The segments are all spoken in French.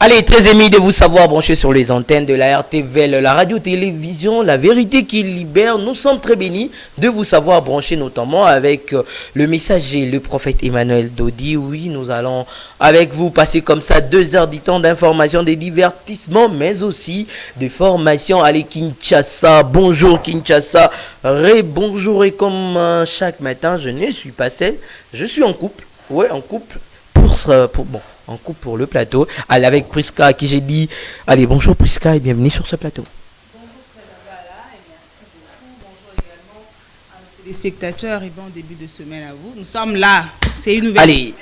Allez, très ému de vous savoir branché sur les antennes de la RTVL, la radio-télévision, la vérité qui libère. Nous sommes très bénis de vous savoir branché notamment avec le messager, le prophète Emmanuel Dodi. Oui, nous allons avec vous passer comme ça 2 heures du temps d'information, de divertissement, mais aussi de formation. Allez, Kinshasa, bonjour Kinshasa, bonjour, et comme chaque matin, je ne suis pas seul, je suis en couple, ouais, en couple, en couple pour le plateau. Allez, avec Priska, à qui j'ai dit, allez, bonjour Priska et bienvenue sur ce plateau. Bonjour Frédéric et merci beaucoup. Bonjour également à nos téléspectateurs et bon début de semaine à vous. Nous sommes là, c'est une nouvelle semaine. Allez,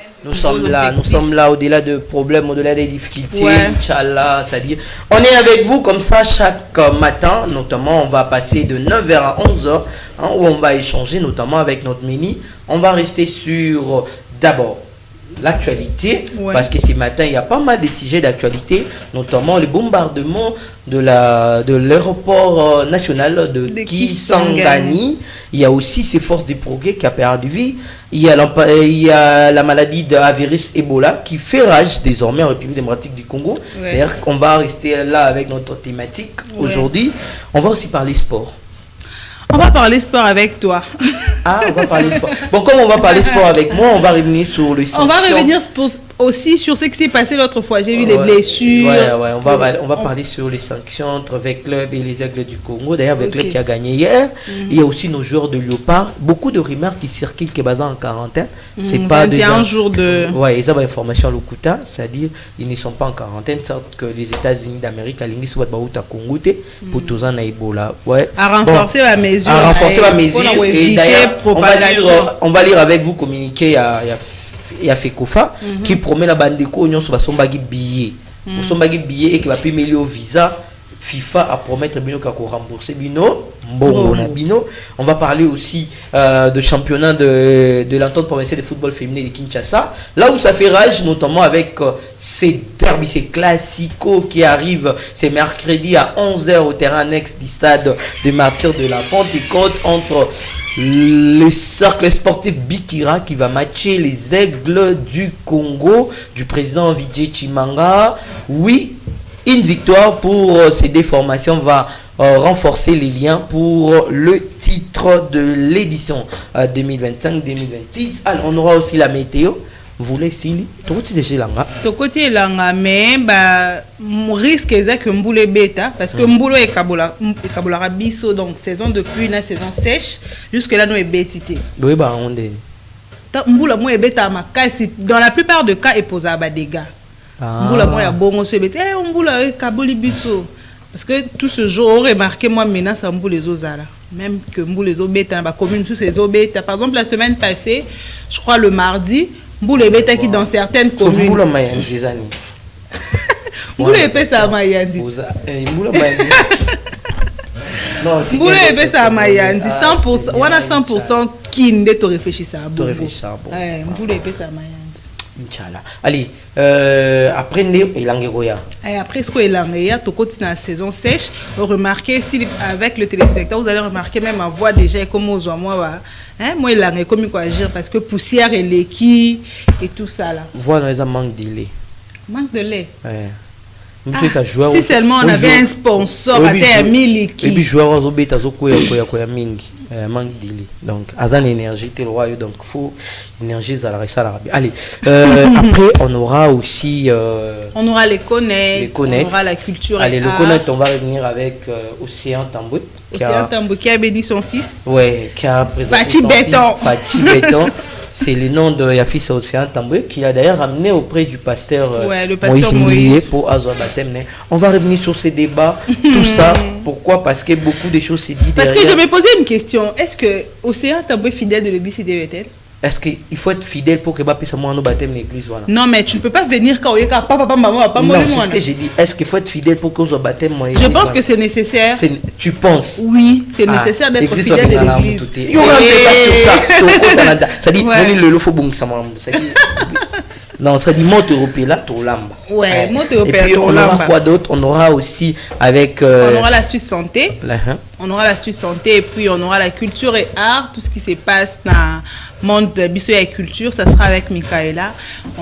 nous sommes là au-delà de problèmes, au-delà des difficultés. Ouais. Inch'Allah, c'est-à-dire, on est avec vous comme ça chaque matin, notamment on va passer de 9h à 11h, où on va échanger notamment avec notre mini. On va rester sur d'abord l'actualité, ouais, parce que ce matin il y a pas mal de sujets d'actualité, notamment le bombardement de l'aéroport national de Kisangani. Il y a aussi ces forces de progrès qui a perdu vie. Il y a la maladie de virus Ebola qui fait rage désormais en République démocratique du Congo. Ouais. D'ailleurs, on va rester là avec notre thématique, ouais, aujourd'hui. On va aussi parler sport. On va parler sport avec toi. Ah, on va parler sport. Bon, comme on va parler sport avec moi, on va revenir sur le sanctions. On va revenir aussi sur ce qui s'est passé l'autre fois. J'ai vu les blessures. Ouais, on va parler sur les sanctions entre les clubs et les Aigles du Congo. D'ailleurs, avec le club qui a gagné hier. Il y a aussi nos joueurs de Léopard. Beaucoup de rumeurs qui circulent qui est basé en quarantaine. C'est pas 21 jours de... Ouais, ils ont l'information à l'Okuta, c'est-à-dire ils ne sont pas en quarantaine, sorte que les États-Unis d'Amérique, à l'Inglish, pour tous en Ebola. Ouais. À renforcer la mesure. À renforcer la mesure. Et d'ailleurs, on va lire avec vous communiquer à FECOFA qui promet la bande de cognon sur son bagage billet. Son bagage billet et qui va payer au visa. FIFA a promettre Bino Kako rembourser Bino. On va parler aussi de championnat de l'entente provinciale de football féminin de Kinshasa. Là où ça fait rage, notamment avec ces derbys, ces classicos qui arrivent, c'est mercredi à 11h au terrain annexe du stade de Martyrs de la Pentecôte entre le cercle sportif Bikira qui va matcher les Aigles du Congo du président Vijay Chimanga. Oui, une victoire pour ces déformations va renforcer les liens pour le titre de l'édition 2025-2026. Alors, on aura aussi la météo. Vous voulez s'il côté langa mais risque exact que mboule bêta parce que mboule est kabola biso, donc saison de pluie na saison sèche jusque là nous est bêtité. Oui on est mboula moi est bêta ma kasi dans la plupart des cas et posa ba dégâts. Mboula moi ya bongo so bêta mboula est kaboli biso parce que tout ce jour on remarqué moi menace à mboule les ozala même que mboule les obéta dans la commune tous ces obéta. Par exemple la semaine passée, je crois le mardi, Mboule bêta qui dans certaines communes. Mboule Mayandi zani. Mboule pesa Mayandi. Non, c'est Mboule pesa Mayandi 100%. On a 100% qui ne te réfléchit ça. Mboule pesa Mayandi. Inch'Allah. Allez, après Elangeroya. Après ce que Elangeroya, tu continues la saison sèche. Remarquez si avec le téléspectateur, vous allez remarquer même ma voix déjà comme aux moi. Moi il a comme quoi agir parce que poussière et l'équi et tout ça là. Voilà, ils ont manque de lait. Manque de lait. Ouais. Si seulement on avait un sponsor à terre miliki. Et puis joueur aux obéta koya mingi. Manque de lait. Donc azan énergie tel roi donc faut énergie ça la. Allez, après on aura aussi on aura les connaître, on aura la culture. Allez, le connaître, on va revenir avec Océan Tamboué. Océan Tamboué qui a béni son fils. Ouais, qui a présenté Fachi Béton. C'est le nom de Yafis Océan Tamboué qui l'a d'ailleurs ramené auprès du pasteur, le pasteur Moïse pour Azor Baptême. On va revenir sur ces débats, tout ça. Pourquoi? Parce que beaucoup de choses se disent. Parce que je me posais une question. Est-ce que Océan Tamboué fidèle de l'église CDVTL? Est-ce qu'il faut être fidèle pour que Bapi Samoa nous baptême l'église voilà. Non, mais tu ne peux pas venir quand il y a papa, maman, pas moi. C'est ce que j'ai dit. Est-ce qu'il faut être fidèle pour que nous baptême moi? Je pense que c'est nécessaire. Tu penses? Oui, c'est nécessaire d'être fidèle de l'église. Il y aura un débat sur ça. Ça dit, le faut bon ça. Non, ça dit monte européen là, Tolamba. Ouais, monte européen. Et puis on aura quoi d'autre? On aura aussi avec. On aura l'astuce santé. On aura l'astuce santé et puis on aura la culture et art, tout ce qui se passe dans le monde de Bissou et culture, ça sera avec Michaela.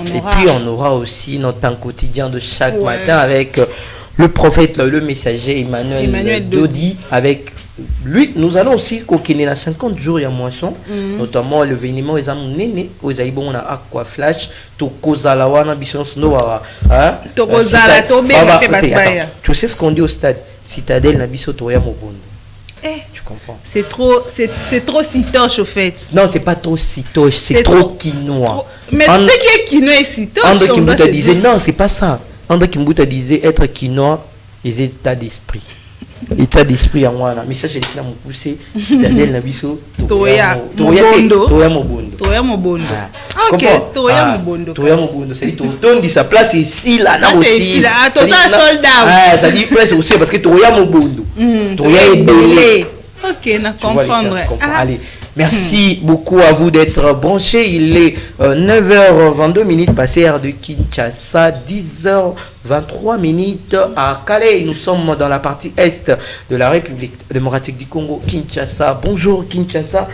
Et puis on aura aussi notre temps quotidien de chaque matin avec le prophète, le messager Emmanuel Dodi. Avec lui, nous allons aussi coquiner la 50 jours à moisson, notamment l'événement aux Néné, aux Aïbon, on a Aqua Flash, Tokozala, Wana, Bisson Snowa. Tokozala, tu sais ce qu'on dit au stade? Citadelle, Nabiso, Toya Mobondo. Tu comprends? C'est trop citoche au fait. Non, c'est pas trop citoche, c'est trop quinoa. Mais tu sais qui est quinoa et citoche? André Kimbuta disait, non, c'est pas ça. André Kimbuta disait être quinoa, les états d'esprit. État d'esprit à moi, mais ça, j'ai dit, mon poussé, Citadelle, Nabiso, Toya Mobondo. Ok, Toya Mobondo. Toya Mobondo, ça dit, Toton dit sa place ici, là, là aussi. Attends, ça, soldat. Ça dit place aussi, parce que Toya Mobondo. Toya est belé. Ok, on comprendre. Allez, merci beaucoup à vous d'être branchés. Il est 9h22 passé heure de Kinshasa, 10h23 à Calais. Nous sommes dans la partie est de la République démocratique du Congo, Kinshasa. Bonjour Kinshasa.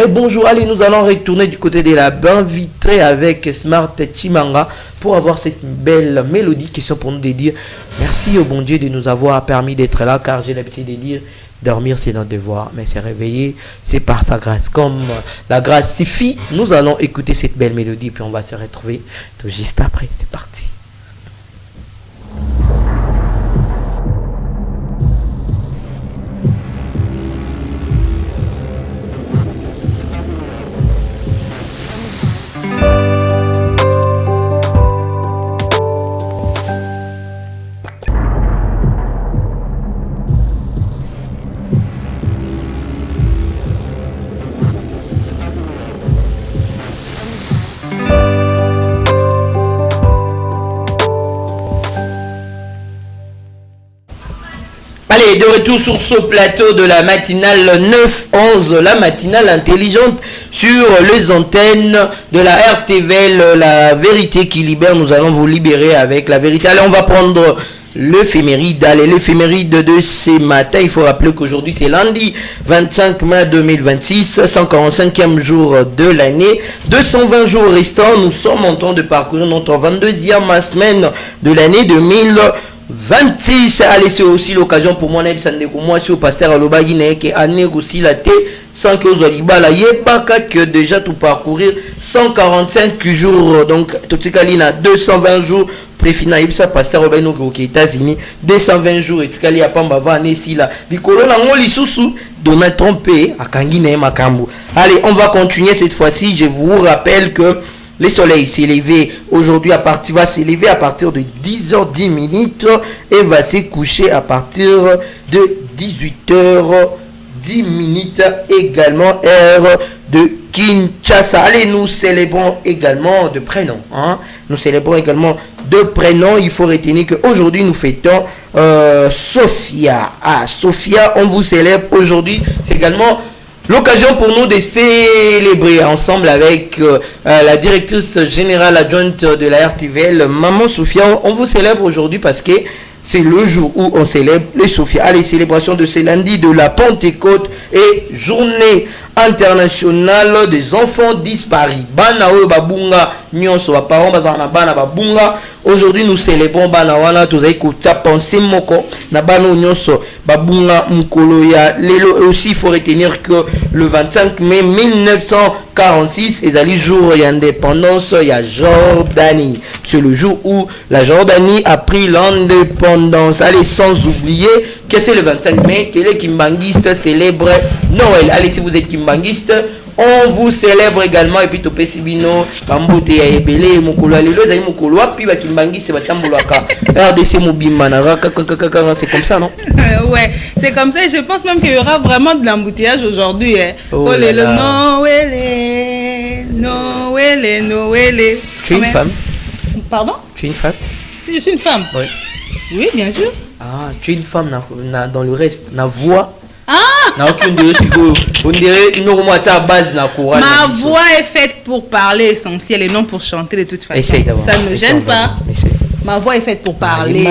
Bonjour. Allez, nous allons retourner du côté de la bain vitrée avec Smart Chimanga pour avoir cette belle mélodie. Question pour nous de dire merci au bon Dieu de nous avoir permis d'être là, car j'ai l'habitude de dire dormir c'est notre devoir, mais se réveiller c'est par sa grâce. Comme la grâce suffit, nous allons écouter cette belle mélodie puis on va se retrouver tout juste après. C'est parti. Allez, de retour sur ce plateau de la matinale 9-11, la matinale intelligente sur les antennes de la RTVL, la vérité qui libère. Nous allons vous libérer avec la vérité. Allez, on va prendre l'éphéméride. Allez, l'éphéméride de ce matin. Il faut rappeler qu'aujourd'hui, c'est lundi 25 mai 2026, 145e jour de l'année. 220 jours restants. Nous sommes en train de parcourir notre 22e semaine de l'année 2026. Allez, c'est aussi l'occasion pour moi, moi, si au pasteur Alobagi qui a négocié la thé sans que vous ayez que déjà tout parcourir 145 jours. Donc, tout ce qu'il y a 220 jours. Préfina ibsa pasteur Obeno aux États-Unis 220 jours et tikali ya pamba va ici là likolo na ngoli susu Donald Trump a kangine makambo. Allez, on va continuer cette fois-ci. Je vous rappelle que le soleil s'est levé aujourd'hui va s'élever à partir de 10h10 et va se coucher à partir de 18h10 également, heure de Kinshasa. Allez, nous célébrons également de prénoms. Nous célébrons également de prénoms. Il faut retenir qu'aujourd'hui nous fêtons Sophia. Sophia, on vous célèbre aujourd'hui. C'est également l'occasion pour nous de célébrer ensemble avec la directrice générale adjointe de la RTVL, Maman Sophia. On vous célèbre aujourd'hui parce que c'est le jour où on célèbre les Sophia. Allez, célébration de ce lundi de la Pentecôte et journée internationale des enfants disparus. Bana o babunga nyonso ba parents bazana bana babunga. Aujourd'hui nous célébrons bana wana tozai ko penser moko na bana nyonso babunga mukolo ya lelo. Et aussi il faut retenir que le 25 mai 1946 ezali jour d'indépendance ya Jordanie. C'est le jour où la Jordanie a pris l'indépendance. Allez, sans oublier que c'est le 25 mai que les kimbangistes célèbrent Noël. Allez, si vous êtes kimbanguiste, on vous célèbre également. Et puis to pesibino bambote ya ebele mokolo lelo ezali mokolo api ba kimbangiste batambolaka RDC mobimba na c'est comme ça, non? Ouais, c'est comme ça. Je pense même qu'il y aura vraiment de l'embouteillage aujourd'hui. Oh le Noël, Noël, Noël. Tu es une femme? Pardon? Tu es une femme? Si je suis une femme? Oui. Oui, bien sûr. Ah, tu es une femme dans le reste, la voix. Ah! On dirait une base na courage. Ma voix est faite pour parler essentiel et non pour chanter de toute façon. Ça ne me gêne pas. Ma voix est faite pour parler.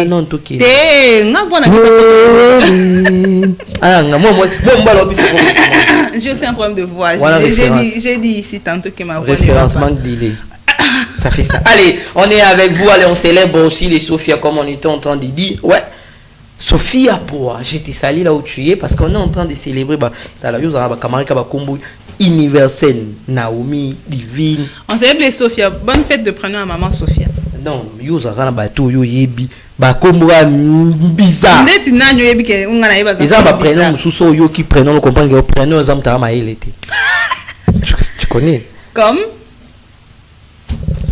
J'ai aussi un problème de voix. J'ai dit ici tantôt que ma voix référencement d'idée. Ça fait ça. Allez, on est avec vous. Allez, on célèbre aussi les Sophia comme on était en train de dire. Ouais. Sophia Poa, j'étais sali là où tu es parce qu'on est en train de célébrer la universelle Naomi Divine. On célèbre les Sophia. Bonne fête de prénom à maman Sophia. Non, yo zara bato yo yebi ba kombra bizarre. Ndeti nanyo yebi ke unga na yeba za. Ils ont ba prénom mususo yo qui prénom on comprend que prénom zam ta ma elete. Tu connais? Comme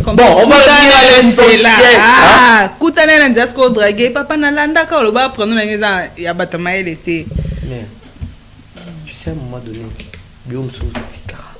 bon, on va revenir à l'essentiel. Ah, koutane na ndiasko draguer papa na landa ka loba prénom na ngeza ya bata ma elete. Mais tu sais à un moment donné, biom sou tikara.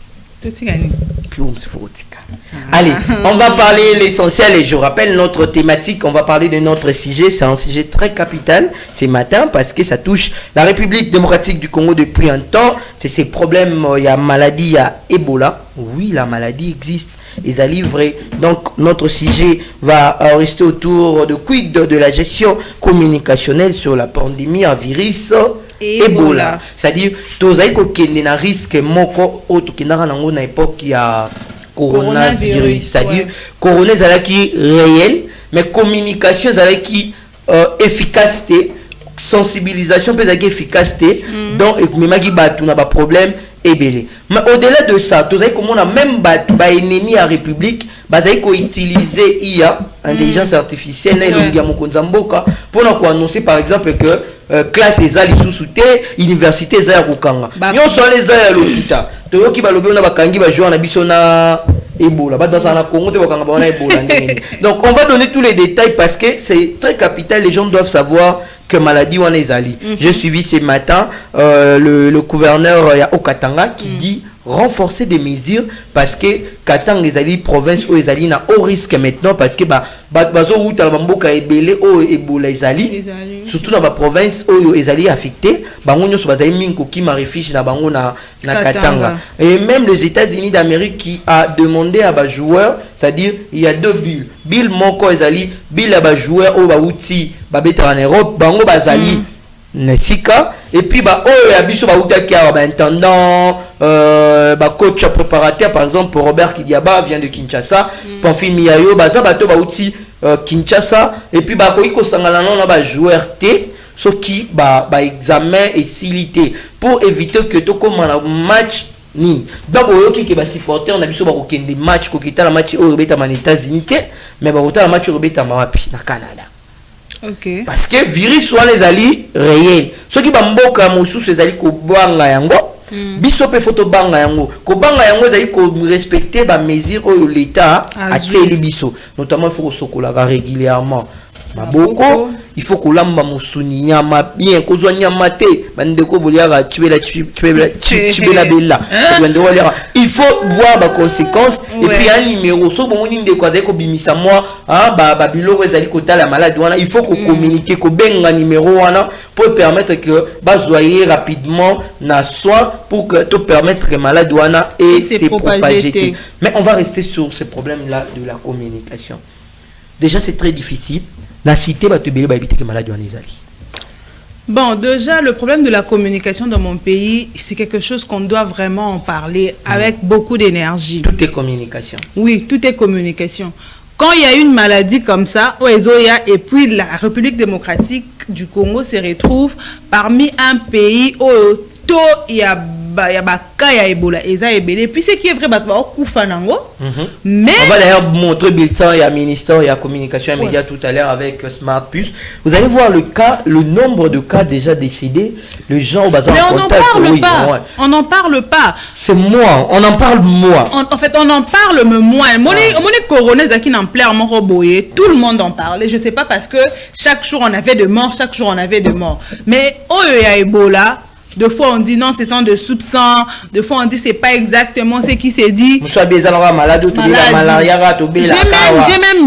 Allez, on va parler l'essentiel et je rappelle notre thématique, on va parler de notre sujet, c'est un sujet très capital ce matin parce que ça touche la République démocratique du Congo depuis un temps, c'est ces problèmes, il y a maladie, il y a Ebola, oui la maladie existe, ils a livré, donc notre sujet va rester autour de quid de la gestion communicationnelle sur la pandémie à virus Ebola. C'est-à-dire, tous les gens qui risque moko autre qui n'a pas na époque il y a coronavirus. C'est-à-dire, corona qui réel, mais communication qui efficacité, sensibilisation peut être efficacité. Donc, même qui bat on a pas problème. Mais au-delà de ça, tous les comment on a même bat ennemi à République, ils ont utilisé IA, intelligence artificielle, pour nous annoncer par exemple que classe ezali sous-souté, université ezali kokanga. Nous sommes les à l'hôpital. Toyo ki balobi on a bakangi ba jouer na biso na Ebola. Ba dans na Congo te bakanga ba na Ebola. Donc on va donner tous les détails parce que c'est très capital, les gens doivent savoir que maladie on est allé. J'ai suivi ce matin le gouverneur ya Okatanga qui dit renforcer des mesures parce que Katanga ezali province où ezali na haut risque maintenant parce que bazo route la bamboka ebele o Ebola ezali surtout dans la province où ezali affecté bango nyoso bazali minko ki ma refuge na bango na Katanga et même les États-Unis d'Amérique qui a demandé à ba joueurs, c'est-à-dire il y a deux billes bill moko ezali bill à ba joueurs au ba outi ba beta en Europe bango bazali Nesika et puis abiso intendant coach préparateur par exemple Robert Kidiaba vient de Kinshasa Pamphile Miayo baza bato bauti Kinshasa et puis koiko sangala na joueur T ce qui examen et silité pour éviter que to comme un match ni donc oyoki ke ba supporter on a biso ba kokende match kokita la match au Robeta man États-Unis mais ba kota match au Robeta mawapi na Canada. Okay. Parce que virus soit les alliés réels. Ceux qui bamboka mosu ces alliés ko banga yango. Biso pe photo banga yango. Ko banga yango zali ko respecter ba mesure au l'état a teli biso. Notamment il faut sokola régulièrement. Maboko, il faut que l'amba musuni nyama bien kozwa nyama te bandeko boliara tibela bella. Il faut voir les conséquences et puis un numéro so bomoni ndeko azali ko bimisa moi ba biloko ezali kota la malade wana il faut ko communiquer ko benga numéro wana pour permettre que bazoyer rapidement na soin pour que te permettre que malade wana et se propager. Mais on va rester sur ce problème là de la communication. Déjà c'est très difficile. La cité va te béler, va éviter que maladie en Isali. Bon, déjà, le problème de la communication dans mon pays, c'est quelque chose qu'on doit vraiment en parler avec beaucoup d'énergie. Tout est communication. Oui, tout est communication. Quand il y a une maladie comme ça, et puis la République démocratique du Congo se retrouve parmi un pays où il y a cas Ebola et puis ce qui est vrai mais on va d'ailleurs montrer bulletin il y a ministère il y a communication immédiate tout à l'heure avec Smart Plus. Vous allez voir le nombre de cas déjà décédés, les gens au bazar en contact. On n'en parle pas. C'est moi, on en parle moi. En fait on en parle mais moi. Mon coronavirus qui n'en plaît mon roboyer, tout le monde en parlait. Je sais pas parce que chaque jour on avait de morts, mais il y a Ebola. Deux fois on dit non, c'est sans de soupçons. Deux fois on dit c'est pas exactement ce qui s'est dit.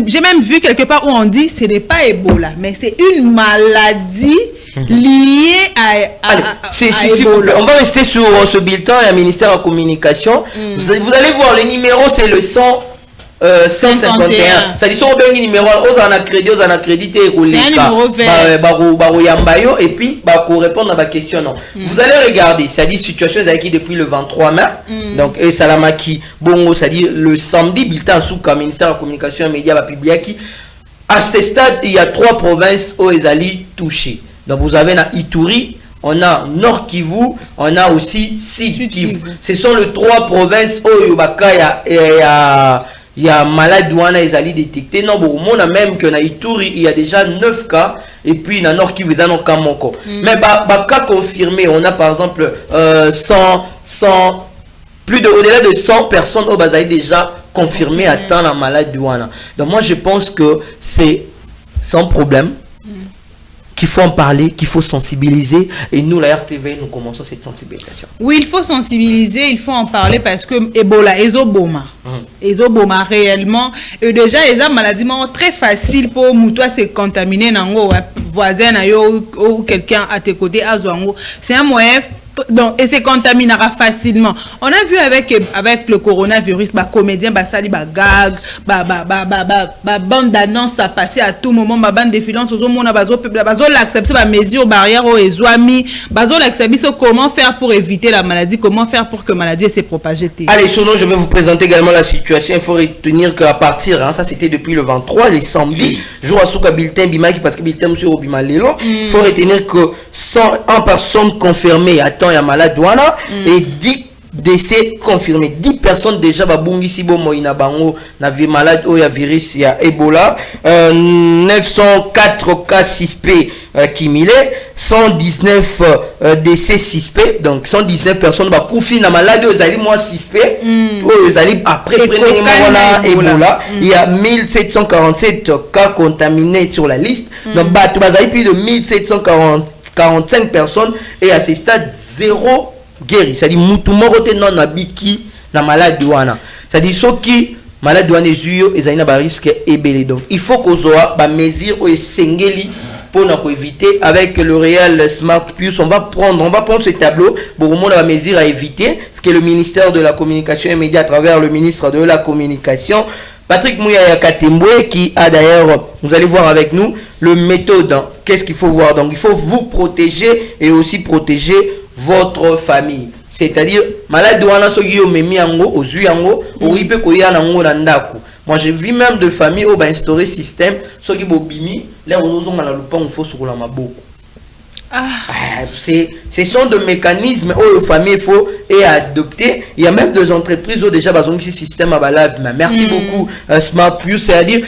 J'ai même vu quelque part où on dit ce n'est pas Ebola, mais c'est une maladie liés à Ebola. On va rester sur ce bulletin, il y a ministère de la communication. Vous allez voir, le numéro c'est le 151. Ça dit son bengi numéro aux en accrédité et et puis pour répondre à ma question. Vous allez regarder, ça dit situation qui depuis le 23 mai. Donc et Salamaki bongo, ça dit le samedi bulletin sous le ministère de la communication et médias va publier qui à ce stade il y a 3 provinces où ils allaient toucher. Donc vous avez na Ituri, on a Nord Kivu, on a aussi Sud Kivu. Ce sont les 3 provinces où il y a malade douana ils allaient détecter. Non, bon, on a même que na Ituri il y a déjà 9 cas et puis na Nord Kivu ils en ont qu'un moko. Mais cas confirmé, on a par exemple 100 plus de au-delà de 100 personnes au Bazaï déjà confirmé à temps la maladie douana. Donc moi je pense que c'est sans problème qu'il faut en parler, qu'il faut sensibiliser et nous la RTV nous commençons cette sensibilisation. Oui, il faut sensibiliser, il faut en parler parce que Ebola ezoboma. Ezoboma réellement et déjà les maladies très facile pour toi se contaminer nango voisin ou quelqu'un à tes côtés azwango. C'est un moyen donc et se contaminera facilement. On a vu avec le coronavirus comédien sali gag bande d'annonces ça passait à tout moment bande défilante aux mona l'accepter mesures barrières aux ezwami l'accepter comment faire pour éviter la maladie, comment faire pour que la maladie se propage. Allez, sinon je vais vous présenter également la situation. Il faut retenir qu'à partir ça c'était depuis le 23 les samedis jour à souka bulletin bimaki parce que bulletin monsieur Obima Lelo. Il faut retenir que 101 personnes confirmées il y a malade douana et 10 décès confirmés. 10 personnes déjà babungi si bon moina bango na vie malade ou ya virus ya Ebola. 904 cas suspects cumulés, 119 décès suspects, donc 119 personnes ba koufi na malade aux ali moins suspects aux ali après Ebola. Il y a 1747 cas contaminés sur la liste. Donc bah tu vas plus de 1745 personnes et à ce stade 0 guéri. C'est-à-dire mutumorote non nabiki na maladie douana. C'est-à-dire ceux qui maladie douane zuyo et zaina ba risque ebelé. Donc il faut qu'on soit ba mesure au sengeli pour nous éviter avec le Real Smart Plus. On va prendre ce tableau pour vous la mesure à éviter ce que le ministère de la communication et médias à travers le ministre de la communication Patrick Mouyaya Katembwe qui a d'ailleurs, vous allez voir avec nous, le méthode. Qu'est-ce qu'il faut voir? Donc il faut vous protéger et aussi protéger votre famille. C'est-à-dire, malade douana so yo memi ango, ozu ango, oripe koya nango nandako. Moi j'ai vu même de familles où instaurer système, so qui bobimi, les ozo ngala lupang il faut sur la maboko. Ce sont des mécanismes où les familles faut et adopter. Il y a même des entreprises où déjà besoin de ce système à balade. Merci beaucoup Smart Plus, c'est-à-dire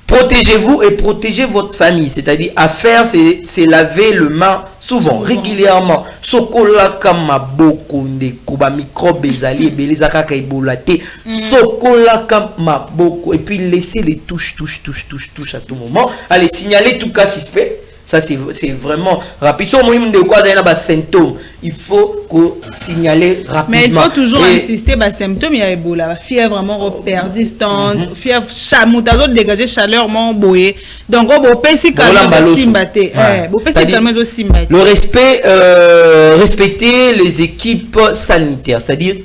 protégez-vous et protégez votre famille. C'est-à-dire à faire c'est laver le main souvent, régulièrement. Sokola kama boko ndeko ba microbe ezali ebeleza kaka ebolate. Sokola kama boko et puis laissez les touches à tout moment. Allez signaler tout cas suspect. Ça c'est vraiment rapide. Si on de quoi des symptômes, il faut signaler rapidement. Mais il faut toujours insister sur les symptômes. Il y a Ebola, fièvre vraiment persistante, fièvre, moutazo dégager chaleur mon boye. Donc on peut si le respect, respecter les équipes sanitaires, c'est-à-dire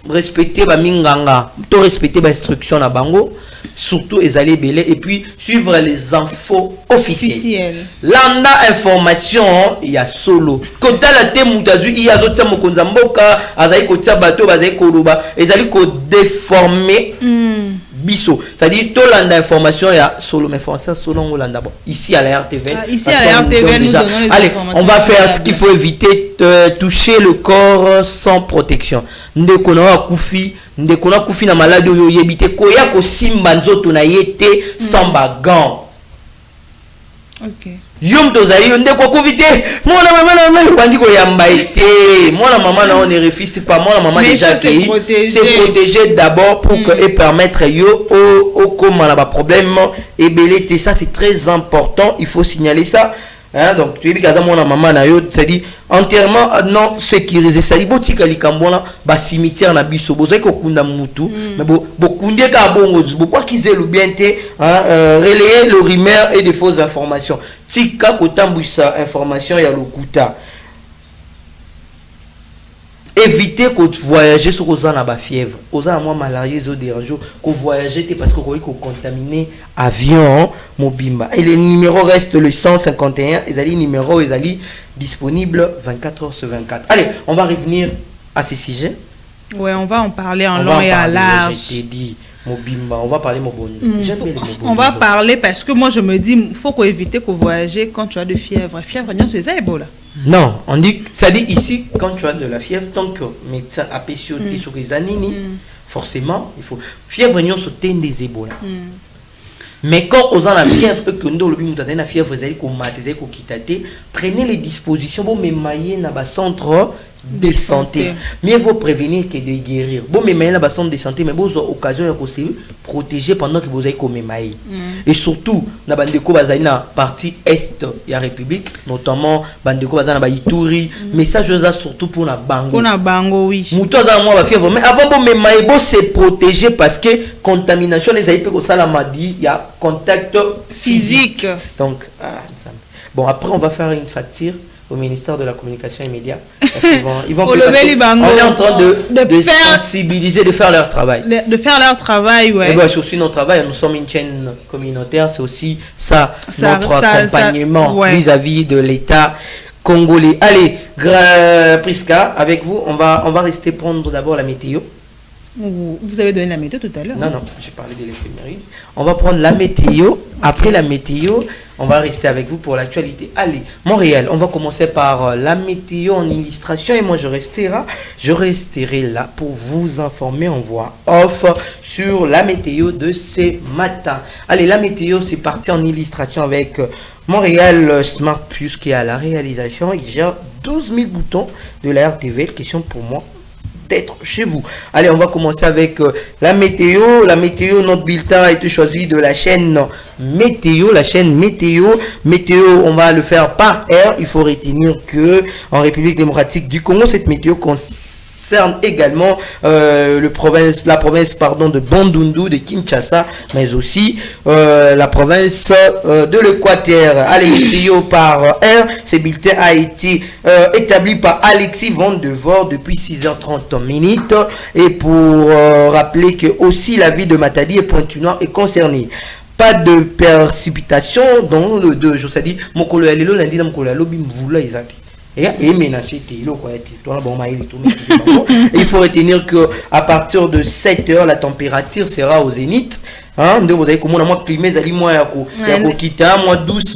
respecter ba minganga, respecter ba instruction na bango. Surtout les allées belé et puis suivre les infos officielles. Landa information il y a solo. Quand la temu tazu il y a d'autres mokonza mboka azai kotia bateau bazai koloba ezali ko déformer biso. C'est-à-dire tout landa information il y a solo mais information solo ngolanda bon. Ici à la RTV. Ici à la RTV nous donnons les allez, on va faire ce qu'il faut éviter toucher le corps sans protection. Ndeko na kufi ndeko na kufi na malade yo yebite ko ya ko simba nzoto na yete sans bagan. OK. Yom tozali ndeko kuvite mona mama na mama wandi ko yamba ete mona mama na on ne refuse pas mona mama déjà qui c'est protéger d'abord pour que et permettre yo au comment là ba problème et belete ça c'est très important, il faut signaler ça. Hein, donc tu es dit mon maman na yo, c'est-à-dire enterrement non sécurisé, c'est-à-dire botika likambona ba cimetière na biso bozai ko kunda mutu mais bo kundie ka bongo bo quoi qu'ils aient le bien te relayer le rumeur et des fausses informations tika ko tambouisa information ya lokuta. Éviter que voyager sur aux ans fièvre, aux ans moi malarié aux dérange, qu'on voyager parce que qu'on contaminer avion mobimba. Et le numéro reste le 151, et les numéros ils disponibles 24 heures sur 24. Allez, on va revenir à ces sujets. Ouais, on va en parler en long et à large. Je t'ai dit mobimba, on va parler on va parler parce que moi je me dis faut qu'on évite qu'on voyager quand tu as de fièvre. Fièvre non c'est ça Ebola. Non, on dit, ça dit ici, quand tu as de la fièvre, tant que médecin a péchoté sur les années, forcément, il faut. Fièvre, nous sommes des Ebola. Mais quand on a la fièvre, que nous avons la fièvre, prenez les dispositions pour me mailler dans le centre de santé. Mieux vaut prévenir que de guérir. Bon, mais mailler dans le centre de santé, mais vous avez occasion de se protéger pendant que vous avez comme mailler. Et surtout, dans la partie est de la République, notamment dans Ituri, message surtout pour la Bango. Pour la Bango, oui. La fièvre, mais avant de me mailler, vous se protéger parce que contamination, les aïpes, il y a contact physique. Donc, bon, après, on va faire une facture au ministère de la Communication et Médias. Ils vont on est en train de sensibiliser, de faire leur travail. De faire leur travail, ouais. C'est aussi notre travail. Nous sommes une chaîne communautaire. C'est aussi ça notre accompagnement vis-à-vis de l'État congolais. Allez, Prisca, avec vous, on va rester prendre d'abord la météo. Vous avez donné la météo tout à l'heure. Non, j'ai parlé de l'éphéméride. On va prendre la météo. Après la météo, on va rester avec vous pour l'actualité. Allez, Montréal, on va commencer par la météo en illustration. Et moi, je resterai là pour vous informer en voix off sur la météo de ce matin. Allez, la météo, c'est parti en illustration avec Montréal Smart Plus qui est à la réalisation. Il gère 12 000 boutons de la RTV. Question pour moi d'être chez vous. Allez, on va commencer avec la météo. La météo, notre bulletin a été choisi de la chaîne météo. La chaîne météo, on va le faire par air. Il faut retenir que en République démocratique du Congo, cette météo concerne également la province de Bandundu, de Kinshasa, mais aussi la province de l'Équateur. Allez, météo par air. Ce bulletin a été établi par Alexis Van Devor depuis 6h30 minutes. Et pour rappeler que aussi la ville de Matadi et Pointe-Noire est concernée. Pas de précipitation dans le 2 jours. C'est-à-dire, mon collègue lundi, mon collègue voulait exact. Et menacé, il faut retenir que à partir de 7h, la température sera au zénith. Hein, vous avez comme moi climat zali moi moi douce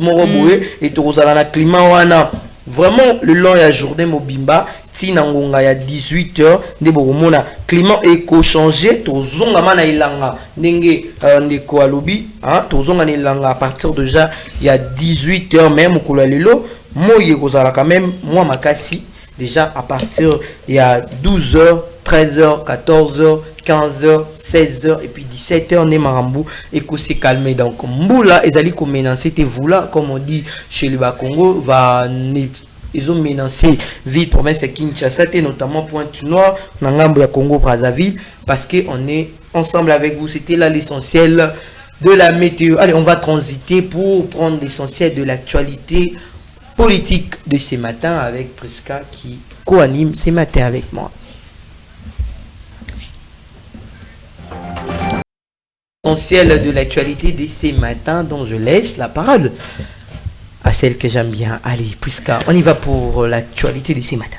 et tout na climat wana vraiment le long ya journée mobimba tinangonga ya 18h ndebokomona climat éco changé tozonga mana ilanga ndenge ndeko alobi hein tozonga ilanga à partir déjà il y a 18h même ko lelo moye kozala quand même moi makasi déjà à partir il y a 12h 13h 14h 15h 16h et puis 17h ne marambu et que c'est calmé donc mbula ezali ko menacer te vula comme on dit chez les Bakongo va ils ont menacé ville province de Kinshasa et notamment Pointe-Noire Nangambo ya Congo Brazzaville parce que on est ensemble avec vous. C'était là l'essentiel de la météo. Allez, on va transiter pour prendre l'essentiel de l'actualité politique de ce matin avec Prisca qui co-anime ce matin avec moi. L'essentiel de l'actualité de ce matin dont je laisse la parole à celle que j'aime bien. Allez, Prisca, on y va pour l'actualité de ce matin.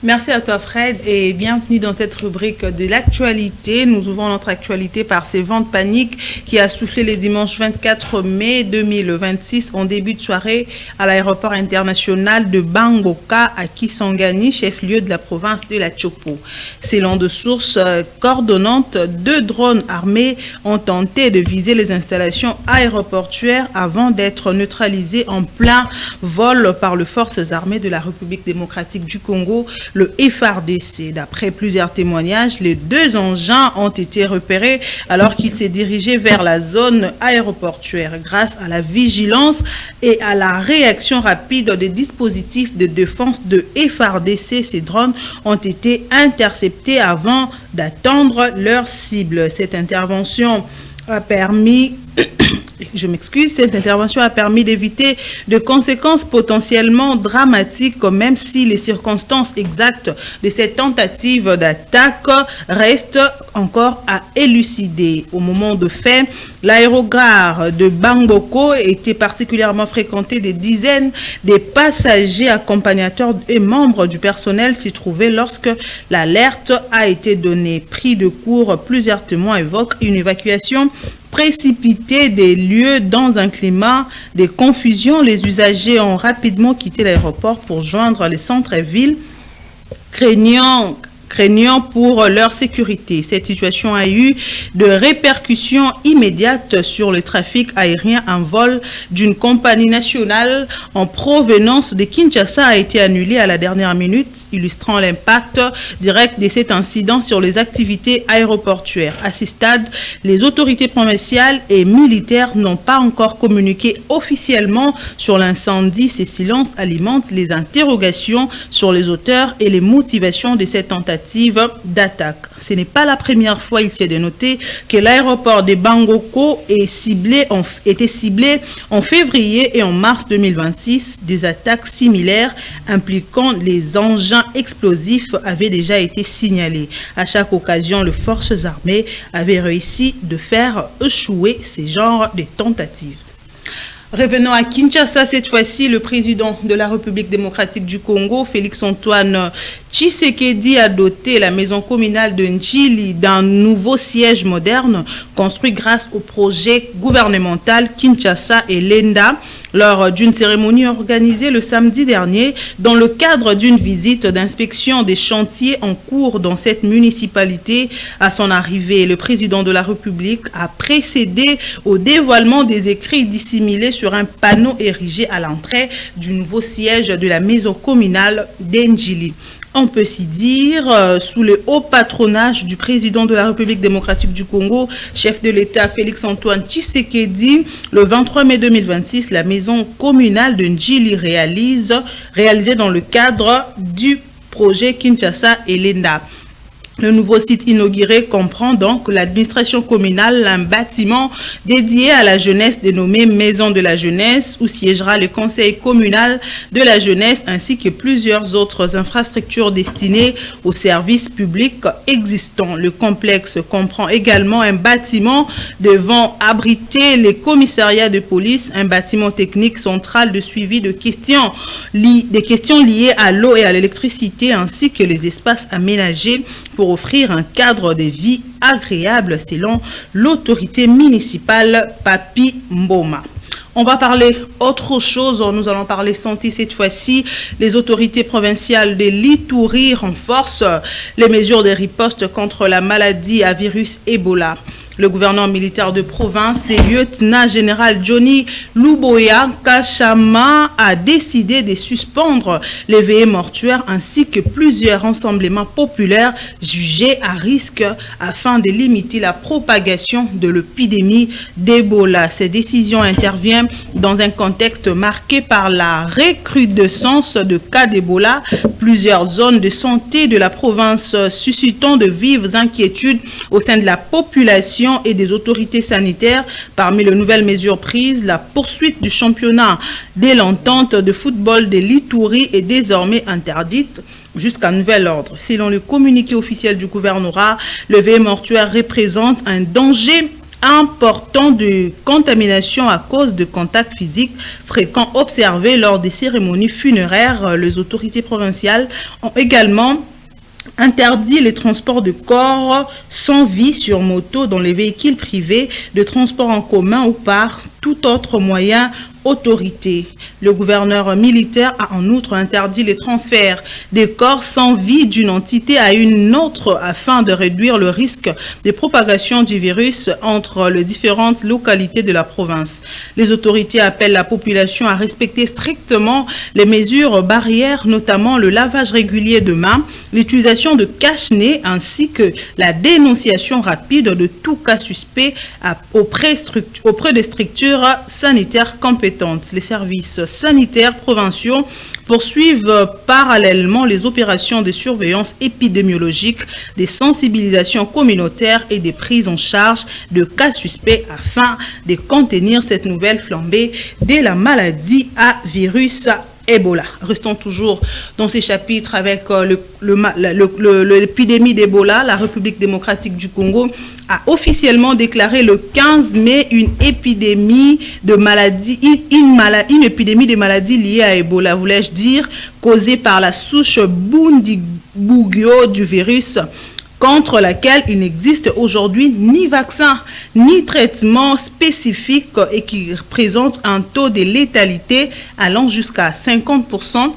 Merci à toi Fred et bienvenue dans cette rubrique de l'actualité. Nous ouvrons notre actualité par ces ventes paniques qui a soufflé les dimanches 24 mai 2026 en début de soirée à l'aéroport international de Bangoka à Kisangani, chef-lieu de la province de la Chopo. Selon de sources coordonnantes, 2 drones armés ont tenté de viser les installations aéroportuaires avant d'être neutralisés en plein vol par les forces armées de la République démocratique du Congo, le FARDC. D'après plusieurs témoignages, les deux engins ont été repérés alors qu'ils s'est dirigé vers la zone aéroportuaire. Grâce à la vigilance et à la réaction rapide des dispositifs de défense de FARDC, ces drones ont été interceptés avant d'atteindre leur cible. Cette intervention a permis d'éviter de conséquences potentiellement dramatiques, même si les circonstances exactes de cette tentative d'attaque restent encore à élucider. Au moment de fait, l'aérogare de Bangoko était particulièrement fréquenté des dizaines de passagers accompagnateurs et membres du personnel s'y trouvaient lorsque l'alerte a été donnée. Pris de court, plusieurs témoins évoquent une évacuation précipité des lieux dans un climat de confusion. Les usagers ont rapidement quitté l'aéroport pour joindre les centres-villes, craignant pour leur sécurité. Cette situation a eu de répercussions immédiates sur le trafic aérien. Un vol d'une compagnie nationale en provenance de Kinshasa a été annulé à la dernière minute, illustrant l'impact direct de cet incident sur les activités aéroportuaires. À ce stade, les autorités provinciales et militaires n'ont pas encore communiqué officiellement sur l'incendie. Ces silences alimentent les interrogations sur les auteurs et les motivations de cette tentative d'attaque. Ce n'est pas la première fois, il s'est de noter, que l'aéroport de Bangoko était ciblé en février et en mars 2026. Des attaques similaires impliquant les engins explosifs avaient déjà été signalées. À chaque occasion, les forces armées avaient réussi de faire échouer ces genres de tentatives. Revenons à Kinshasa cette fois-ci. Le président de la République démocratique du Congo, Félix-Antoine Tshisekedi, a doté la maison communale de Ndjili d'un nouveau siège moderne construit grâce au projet gouvernemental Kinshasa et Lenda lors d'une cérémonie organisée le samedi dernier dans le cadre d'une visite d'inspection des chantiers en cours dans cette municipalité. À son arrivée, le président de la République a précédé au dévoilement des écrits dissimulés sur un panneau érigé à l'entrée du nouveau siège de la maison communale d'Ndjili. On peut s'y dire, sous le haut patronage du président de la République démocratique du Congo, chef de l'État Félix-Antoine Tshisekedi, le 23 mai 2026, la maison communale de Ndjili réalisée dans le cadre du projet Kinshasa et Lenda. Le nouveau site inauguré comprend donc l'administration communale, un bâtiment dédié à la jeunesse dénommé Maison de la Jeunesse, où siégera le conseil communal de la jeunesse ainsi que plusieurs autres infrastructures destinées aux services publics existants. Le complexe comprend également un bâtiment devant abriter les commissariats de police, un bâtiment technique central de suivi de questions liées à l'eau et à l'électricité, ainsi que les espaces aménagés pour offrir un cadre de vie agréable selon l'autorité municipale Papi Mboma. On va parler autre chose, nous allons parler santé cette fois-ci. Les autorités provinciales de l'Ituri renforcent les mesures de riposte contre la maladie à virus Ebola. Le gouverneur militaire de province, le lieutenant général Johnny Luboya Kachama, a décidé de suspendre les veillées mortuaires ainsi que plusieurs rassemblements populaires jugés à risque afin de limiter la propagation de l'épidémie d'Ebola. Ces décisions interviennent dans un contexte marqué par la recrudescence de cas d'Ebola. Plusieurs zones de santé de la province suscitant de vives inquiétudes au sein de la population et des autorités sanitaires. Parmi les nouvelles mesures prises, la poursuite du championnat de l'entente de football de l'Ituri est désormais interdite jusqu'à nouvel ordre. Selon le communiqué officiel du gouvernorat, le veillée mortuaire représente un danger important de contamination à cause de contacts physiques fréquents observés lors des cérémonies funéraires. Les autorités provinciales ont également interdit les transports de corps sans vie sur moto dans les véhicules privés de transport en commun ou par tout autre moyen autorité. Le gouverneur militaire a en outre interdit les transferts des corps sans vie d'une entité à une autre afin de réduire le risque de propagation du virus entre les différentes localités de la province. Les autorités appellent la population à respecter strictement les mesures barrières, notamment le lavage régulier de mains, l'utilisation de cache-nez ainsi que la dénonciation rapide de tout cas suspect auprès des structures sanitaires compétentes. Les services sanitaires provinciaux poursuivent parallèlement les opérations de surveillance épidémiologique, des sensibilisations communautaires et des prises en charge de cas suspects afin de contenir cette nouvelle flambée de la maladie à virus Ebola. Restons toujours dans ces chapitres avec l'épidémie d'Ebola. La République démocratique du Congo a officiellement déclaré le 15 mai une épidémie de maladies, une épidémie de maladies liées à Ebola, voulais-je dire, causée par la souche Bundibugyo du virus, contre laquelle il n'existe aujourd'hui ni vaccin ni traitement spécifique et qui présente un taux de létalité allant jusqu'à 50%.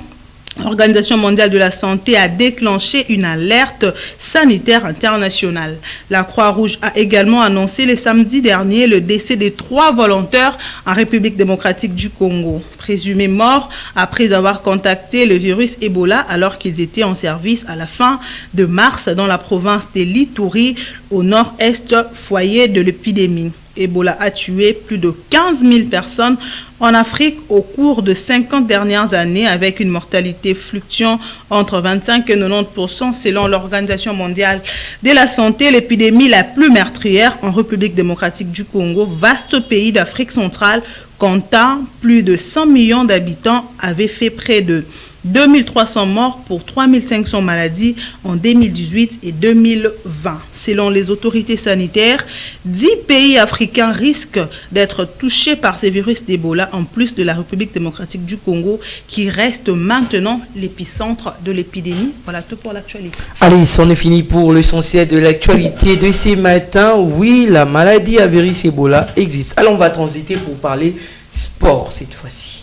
L'Organisation mondiale de la santé a déclenché une alerte sanitaire internationale. La Croix-Rouge a également annoncé le samedi dernier le décès de 3 volontaires en République démocratique du Congo, présumés morts après avoir contacté le virus Ebola alors qu'ils étaient en service à la fin de mars dans la province de l'Ituri, au nord-est foyer de l'épidémie. Ebola a tué plus de 15 000 personnes en Afrique au cours de 50 dernières années, avec une mortalité fluctuant entre 25 et 90% selon l'Organisation mondiale de la santé. L'épidémie la plus meurtrière en République démocratique du Congo, vaste pays d'Afrique centrale comptant plus de 100 millions d'habitants, avait fait près de 2300 morts pour 3500 maladies en 2018 et 2020. Selon les autorités sanitaires, 10 pays africains risquent d'être touchés par ces virus d'Ebola, en plus de la République démocratique du Congo, qui reste maintenant l'épicentre de l'épidémie. Voilà tout pour l'actualité. Allez, c'en est fini pour l'essentiel de l'actualité de ces matins. Oui, la maladie à virus Ebola existe. Alors, on va transiter pour parler sport cette fois-ci.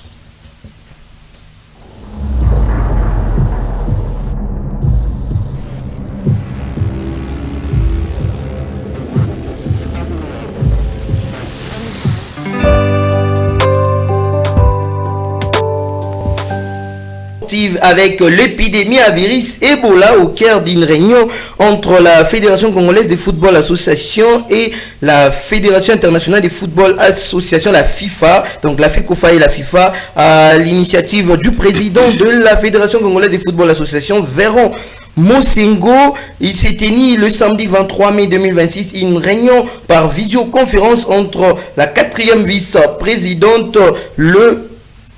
Avec l'épidémie à virus Ebola au cœur d'une réunion entre la Fédération congolaise de football association et la Fédération internationale de football association, la FIFA, donc la FECOFA et la FIFA, à l'initiative du président de la Fédération congolaise de football association, Véron Mosengo. Il s'est tenu le samedi 23 mai 2026 une réunion par visioconférence entre la 4e vice-présidente, le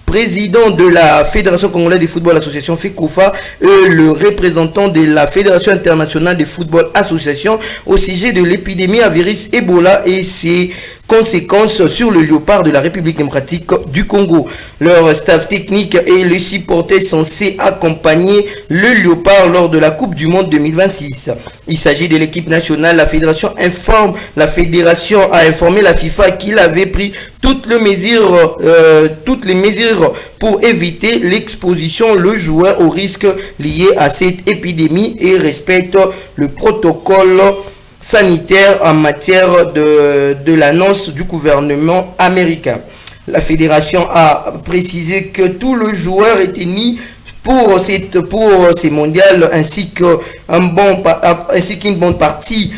président de la Fédération congolaise de football association FECOFA et le représentant de la Fédération internationale de football association au sujet de l'épidémie à virus Ebola et ses conséquences sur le léopard de la République démocratique du Congo. Leur staff technique et les supporters censés accompagner le léopard lors de la Coupe du Monde 2026. Il s'agit de l'équipe nationale. La fédération a informé la FIFA qu'il avait pris toutes les mesures pour éviter l'exposition le joueur au risque lié à cette épidémie et respecte le protocole sanitaire en matière de l'annonce du gouvernement américain. La fédération a précisé que tout le joueur était mis pour ces mondiales ainsi qu'une bonne partie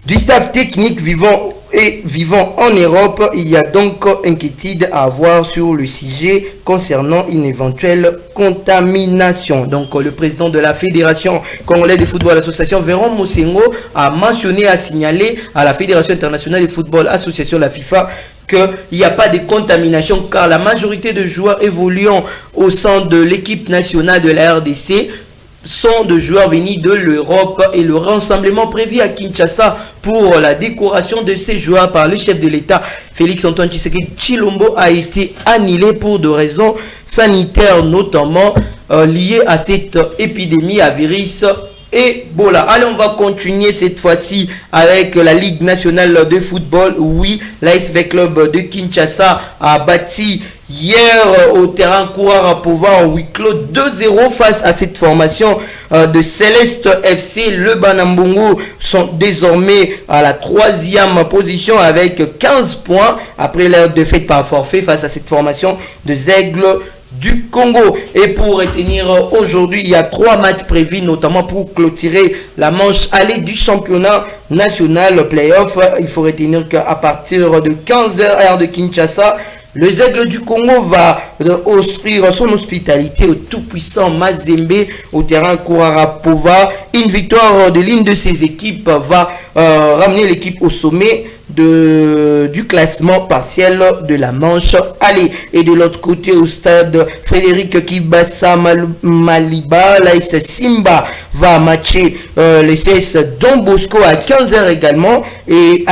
du staff technique vivant en Europe. Il y a donc inquiétude à avoir sur le sujet concernant une éventuelle contamination. Donc le président de la Fédération congolaise de football association, Véron Mosengo, a mentionné, a signalé à la Fédération internationale de football association, la FIFA, qu'il n'y a pas de contamination car la majorité de joueurs évoluant au sein de l'équipe nationale de la RDC sont de joueurs venus de l'Europe et le rassemblement prévu à Kinshasa pour la décoration de ces joueurs par le chef de l'État Félix-Antoine Tshisekedi Tshilombo a été annulé pour des raisons sanitaires, notamment liées à cette épidémie à virus Ebola. Allez, on va continuer cette fois-ci avec la Ligue nationale de football. Oui, l'ASV Club de Kinshasa a bâti hier au terrain Kourara Pova en huis clos 2-0 face à cette formation de Céleste FC. Le Banambungu sont désormais à la 3e position avec 15 points après leur défaite par forfait face à cette formation de Aigles du Congo. Et pour retenir aujourd'hui, il y a 3 matchs prévus, notamment pour clôturer la manche aller du championnat national playoff. Il faut retenir qu'à partir de 15h heure de Kinshasa, le Aigles du Congo va offrir son hospitalité au tout-puissant Mazembe au terrain Kourara Pova. Une victoire de l'une de ses équipes va ramener l'équipe au sommet du classement partiel de la manche aller. Et de l'autre côté, au stade Frédéric Kibasa Maliba, l'AS Simba va matcher le CS Don Bosco à 15h également. Et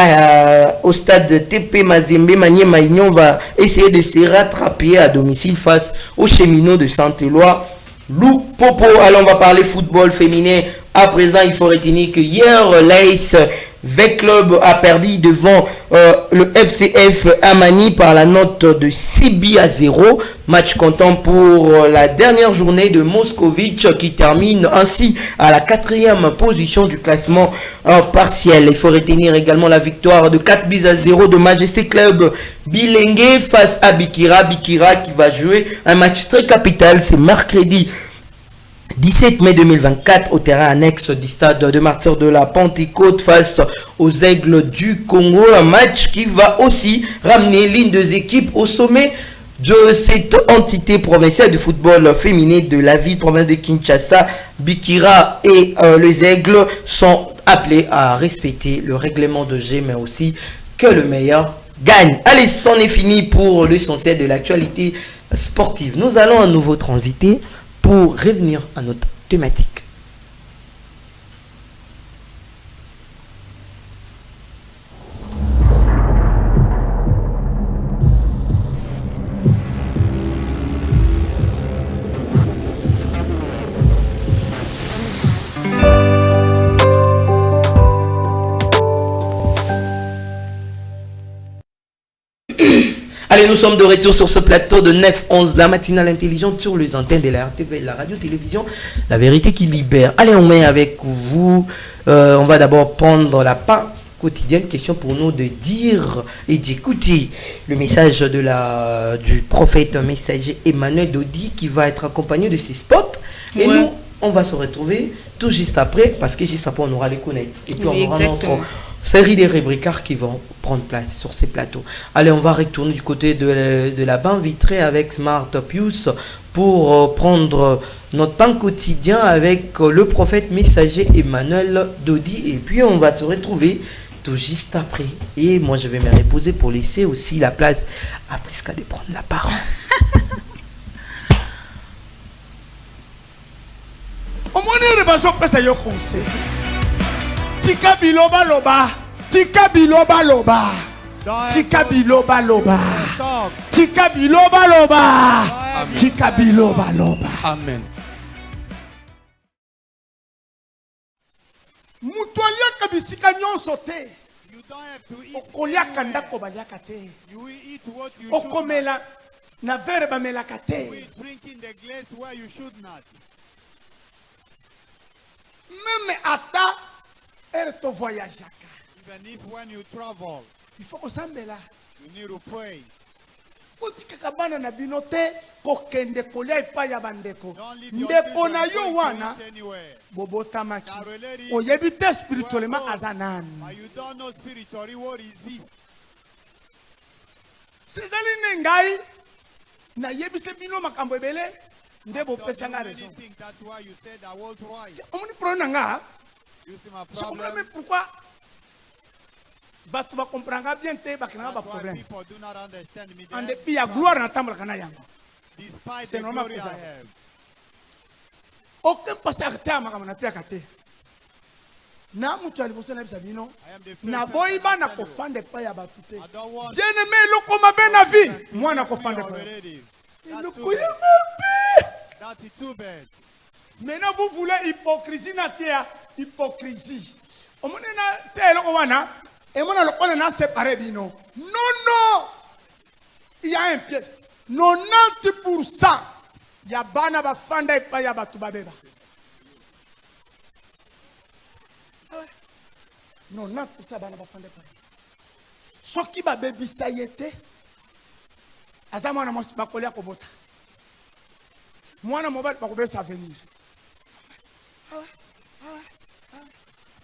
au stade TP Mazembe, Manier Maignon va essayer de se rattraper à domicile face aux cheminots de Saint-Éloi Loupopo. Alors on va parler football féminin. À présent, il faut retenir que hier, l'AS V-Club a perdu devant le FCF Amani par la note de 6-0. Match comptant pour la dernière journée de Moscovitch qui termine ainsi à la 4e position du classement partiel. Il faut retenir également la victoire de 4-0 de Majesté Club Bilengue face à Bikira. Bikira qui va jouer un match très capital, c'est mercredi 17 mai 2024 au terrain annexe du stade de Martyrs de la Pentecôte face aux Aigles du Congo. Un match qui va aussi ramener l'une des équipes au sommet de cette entité provinciale de football féminin de la ville province de Kinshasa. Bikira et les Aigles sont appelés à respecter le règlement de jeu, mais aussi que le meilleur gagne. Allez, c'en est fini pour l'essentiel de l'actualité sportive. Nous allons à nouveau transiter pour revenir à notre thématique. Allez, nous sommes de retour sur ce plateau de 9-11, la matinale intelligente sur les antennes de la RTV, la radio-télévision, la vérité qui libère. Allez, on met avec vous, on va d'abord prendre la part quotidienne, question pour nous de dire et d'écouter le message du prophète messager Emmanuel Dodi qui va être accompagné de ses spots. Et nous, on va se retrouver tout juste après, parce que juste après, on aura les connaître. Et puis on aura notre série des rubricards qui vont prendre place sur ces plateaux. Allez, on va retourner du côté de la bain vitrée avec Smart Pius pour prendre notre pain quotidien avec le prophète messager Emmanuel Dodi. Et puis, on va se retrouver tout juste après. Et moi, je vais me reposer pour laisser aussi la place à Prisca de prendre la parole. Tika biloba loba, tika biloba loba, tika biloba loba, tika biloba loba, tika biloba loba. Amen. Mutolia kabisika nyonso te. Okolia kanda ko baliaka te. Okomela na verre bamelaka te. Même ata to voyage. Even if when you travel, il faut osambela. you need to pray. Kabana na binote kokende kolia ipa ya bandeko. Ndeko na yo wana bobota maki. Oyebite spirituellement azanani. You don't know spiritually what is it. Sizali nengai na yebise bino makambo ebele ndebo pesa nga raison. That's why you said I was right. Omuni prona nga. You see my Je problem. comprends pourquoi batu ba comprendre bien te ba kana ba That's why problème. people do not understand me. En dépit ya gloire na tambla kana yango. Despite C'est the normal glory I pour ça. have. Aucun pasteur te amaka na te akate. Na mutu aliboso na bisa bino. I am the first Na person boyiba to na tell you. kofande pa ya batu te. I don't want Bien aimé loko mabe na vie. Moi na kofande pa. already. That's Loko too ya bad. mabe. That is too bad. Maintenant vous voulez hypocrisie na te hypocrisie. Omone na te loko wana et mon loko na séparé bino. Non non. Il y a un piège. 90% ya bana bafanda epa ya batu babeba. 90% bana bafanda epa. Soki babebisa yete aza mwana mwasi bakolia kobota. Mwana mobile bakobesa avenir.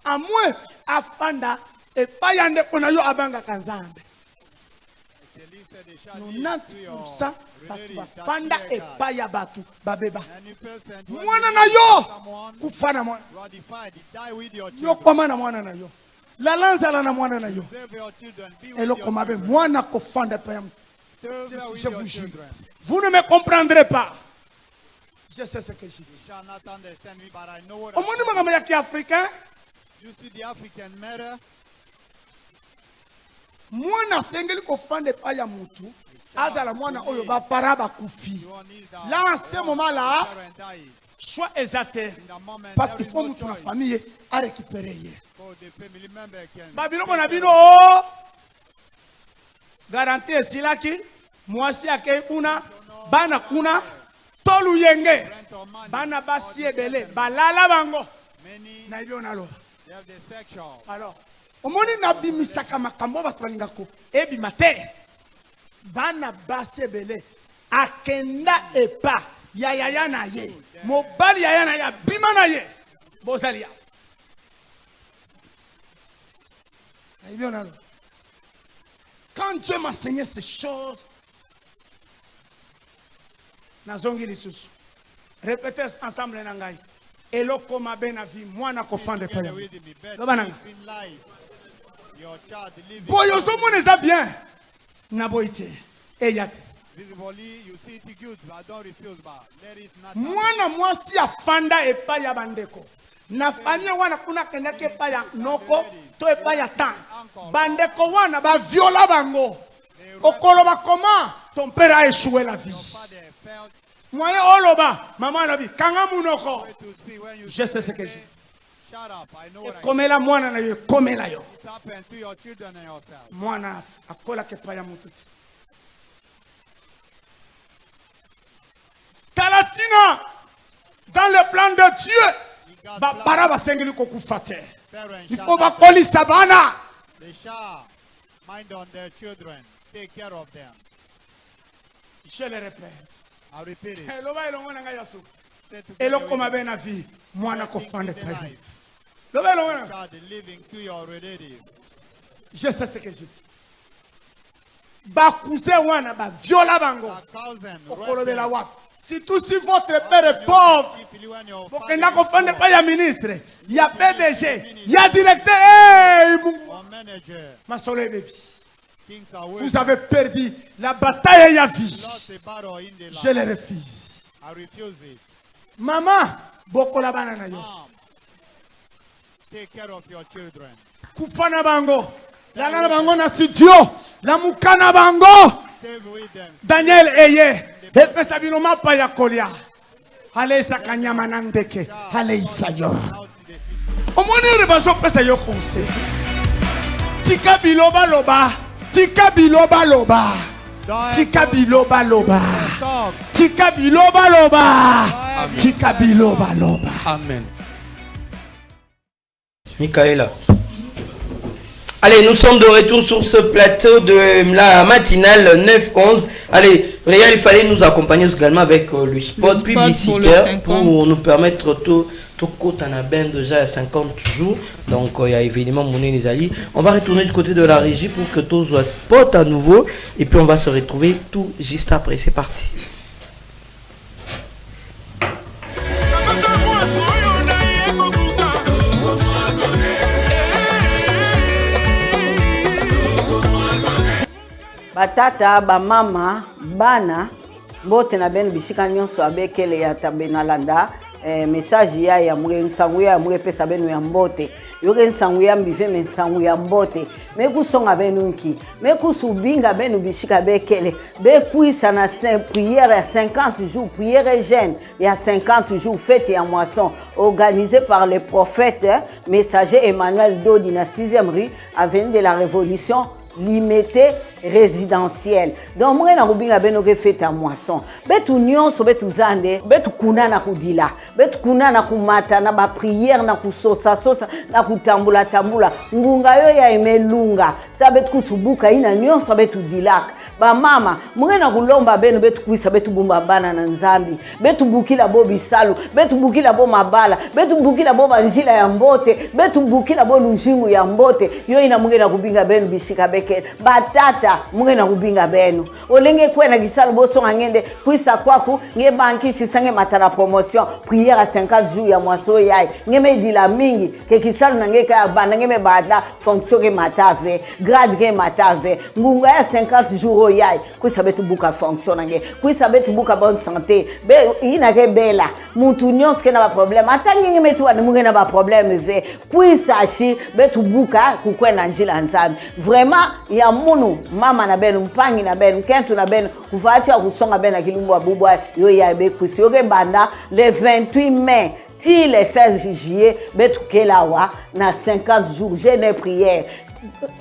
Amwe afanda epa ya ndeko na yo abanga kanzambe. 90% batu bafanda epa ya batu babeba. Mwana na yo kufana mwana. Yo koma na mwana na yo. Lalanza la na mwana na yo. Eloko mabe mwana kofanda epa ya mtu. Je vous jure. Vous ne me comprendrez pas. Je sais ce que je dis. Au monde de l'Afrique africain, mwana sengeli kofanda epa ya mutu azala mwana oyo ba para ba kufi. Là en ce moment là, choix exact parce qu'il faut mutu na famille à récupérer. Babylone na bino garantie esilaki mwasi ake kuna bana kuna tolu yenge bana basi ebele balala bango na ibyo nalo. Alors omoni nabimisaka makambo batu balingako ebima te bana basi ebele akenda epa ya na ye mobali ya na ya bima na ye bozalia na ibyo nalo. Quand Dieu m'a enseigné ces choses, nazongi lisusu. Répétez ensemble nangai. Eloko mabe na vie mwana kofanda pa ya. Lobananga. Boyo so mona za bien. Na boite. Eyate. Mwana mwasi afanda epa ya bandeko. Na famille wana kuna kenda ke pa ya noko to epa ya tan. Bandeko wana ba viola bango. Okoloba comment ton père a échoué la vie. Moi oloba maman la vie kanga munoko. Je sais ce que j'ai. Comme la mwana na yo comme la yo. Mwana akola ke pa ya mututi. Talatina dans le plan de Dieu. Para basengeli kokufate. Il faut bakoli sabana. They shall mind on their children, take care of them. Je le répète. I repeat it. Loba elongo na ngayasu. Eloko mabe na vie mwana kofanda pa. Loba elongo na. Child living to your relative. Je sais ce que je dis. Ba cousin wana ba viola bango. Okolobela wapi. Surtout si votre père est pauvre, vous ne pas ya ministre, il y a PDG, il y a directeur, ma soleil baby. Vous avez perdu la bataille à vie. Je le refuse. Maman, beaucoup la banana yo. Take care of your children. Kufana bango, la bango na studio, la mukana bango. Daniel Eye. Epe sabino mapa ya kolia. Hale isa kanyama nandeke. Hale isa yo. Omoni rebazo pesa yo konse. Tika biloba loba. Tika biloba loba. Tika biloba loba. Tika biloba loba. Tika biloba loba. Amen. Michaela. Allez, nous sommes de retour sur ce plateau de la matinale 9-11. Allez, Réal, il fallait nous accompagner également avec le spot publicitaire pour nous permettre tout côté en ben déjà à 50 jours. Donc, il y a évidemment Mouné Nizali. On va retourner du côté de la régie pour que tout soit spot à nouveau. Et puis, on va se retrouver tout juste après. C'est parti. Batata, bamama, bana, bote na ben bisika nyonso abekele ya tabenalanda, message ya mwe nsangu ya mwe pesa benu ya mbote. Yoke nsangu ya mbive me nsangu ya mbote. Meku songa benu nki. Meku subinga benu bisika bekele. Bekuisa na prière à 50 jours, prière jeune, il y a 50 jours, fête et en moisson, organisée par les prophètes, messager Emmanuel Dodi na 6e rue, avenue de la Révolution, limité résidentiel. Donc moi na kubinga beno ke fête à moisson. Betu nyonso betu zande, betu kunana kudila, betu kunana kumata na ba prière na kusosa sosa na kutambula tambula. Ngunga yo ya emelunga. Sa betu kusubuka ina nyonso betu dilaka. Ba mama, mungena kulomba beno betu kuisa betu bumba bana na nzambi. Betu bukila bo bisalu, betu bukila bo mabala, betu bukila bo banjila ya mbote, betu bukila bo lujimu ya mbote. Yo ina mungena kubinga beno bishika beke. Batata mungena kubinga beno. Olenge kwena gisalu bo songa ngende kuisa kwaku nge banki sisange matana promotion prière à 50 jours ya mwaso yai. Ngeme dila mingi ke kisalu nange ka bana ngeme bada fonction ke matave, grade ke matave. Ngunga ya 50 jours yai kuisa betu buka fonction nange. Kuisa betu buka bonne santé. Be ina ke bela. Muntu nyonso ke na ba problème. Atangi ngeme tu ane mungena ba problème ze. Kuisa shi betu buka kukwena njila nzambi. Vraiment ya munu mama na benu mpangi na benu kentu na benu kufatia kusonga bena kilumbu wa bubwa yo ya be kusi yoke banda le 28 mai ti le 16 juillet betu kelawa na 50 jours jeûne prière.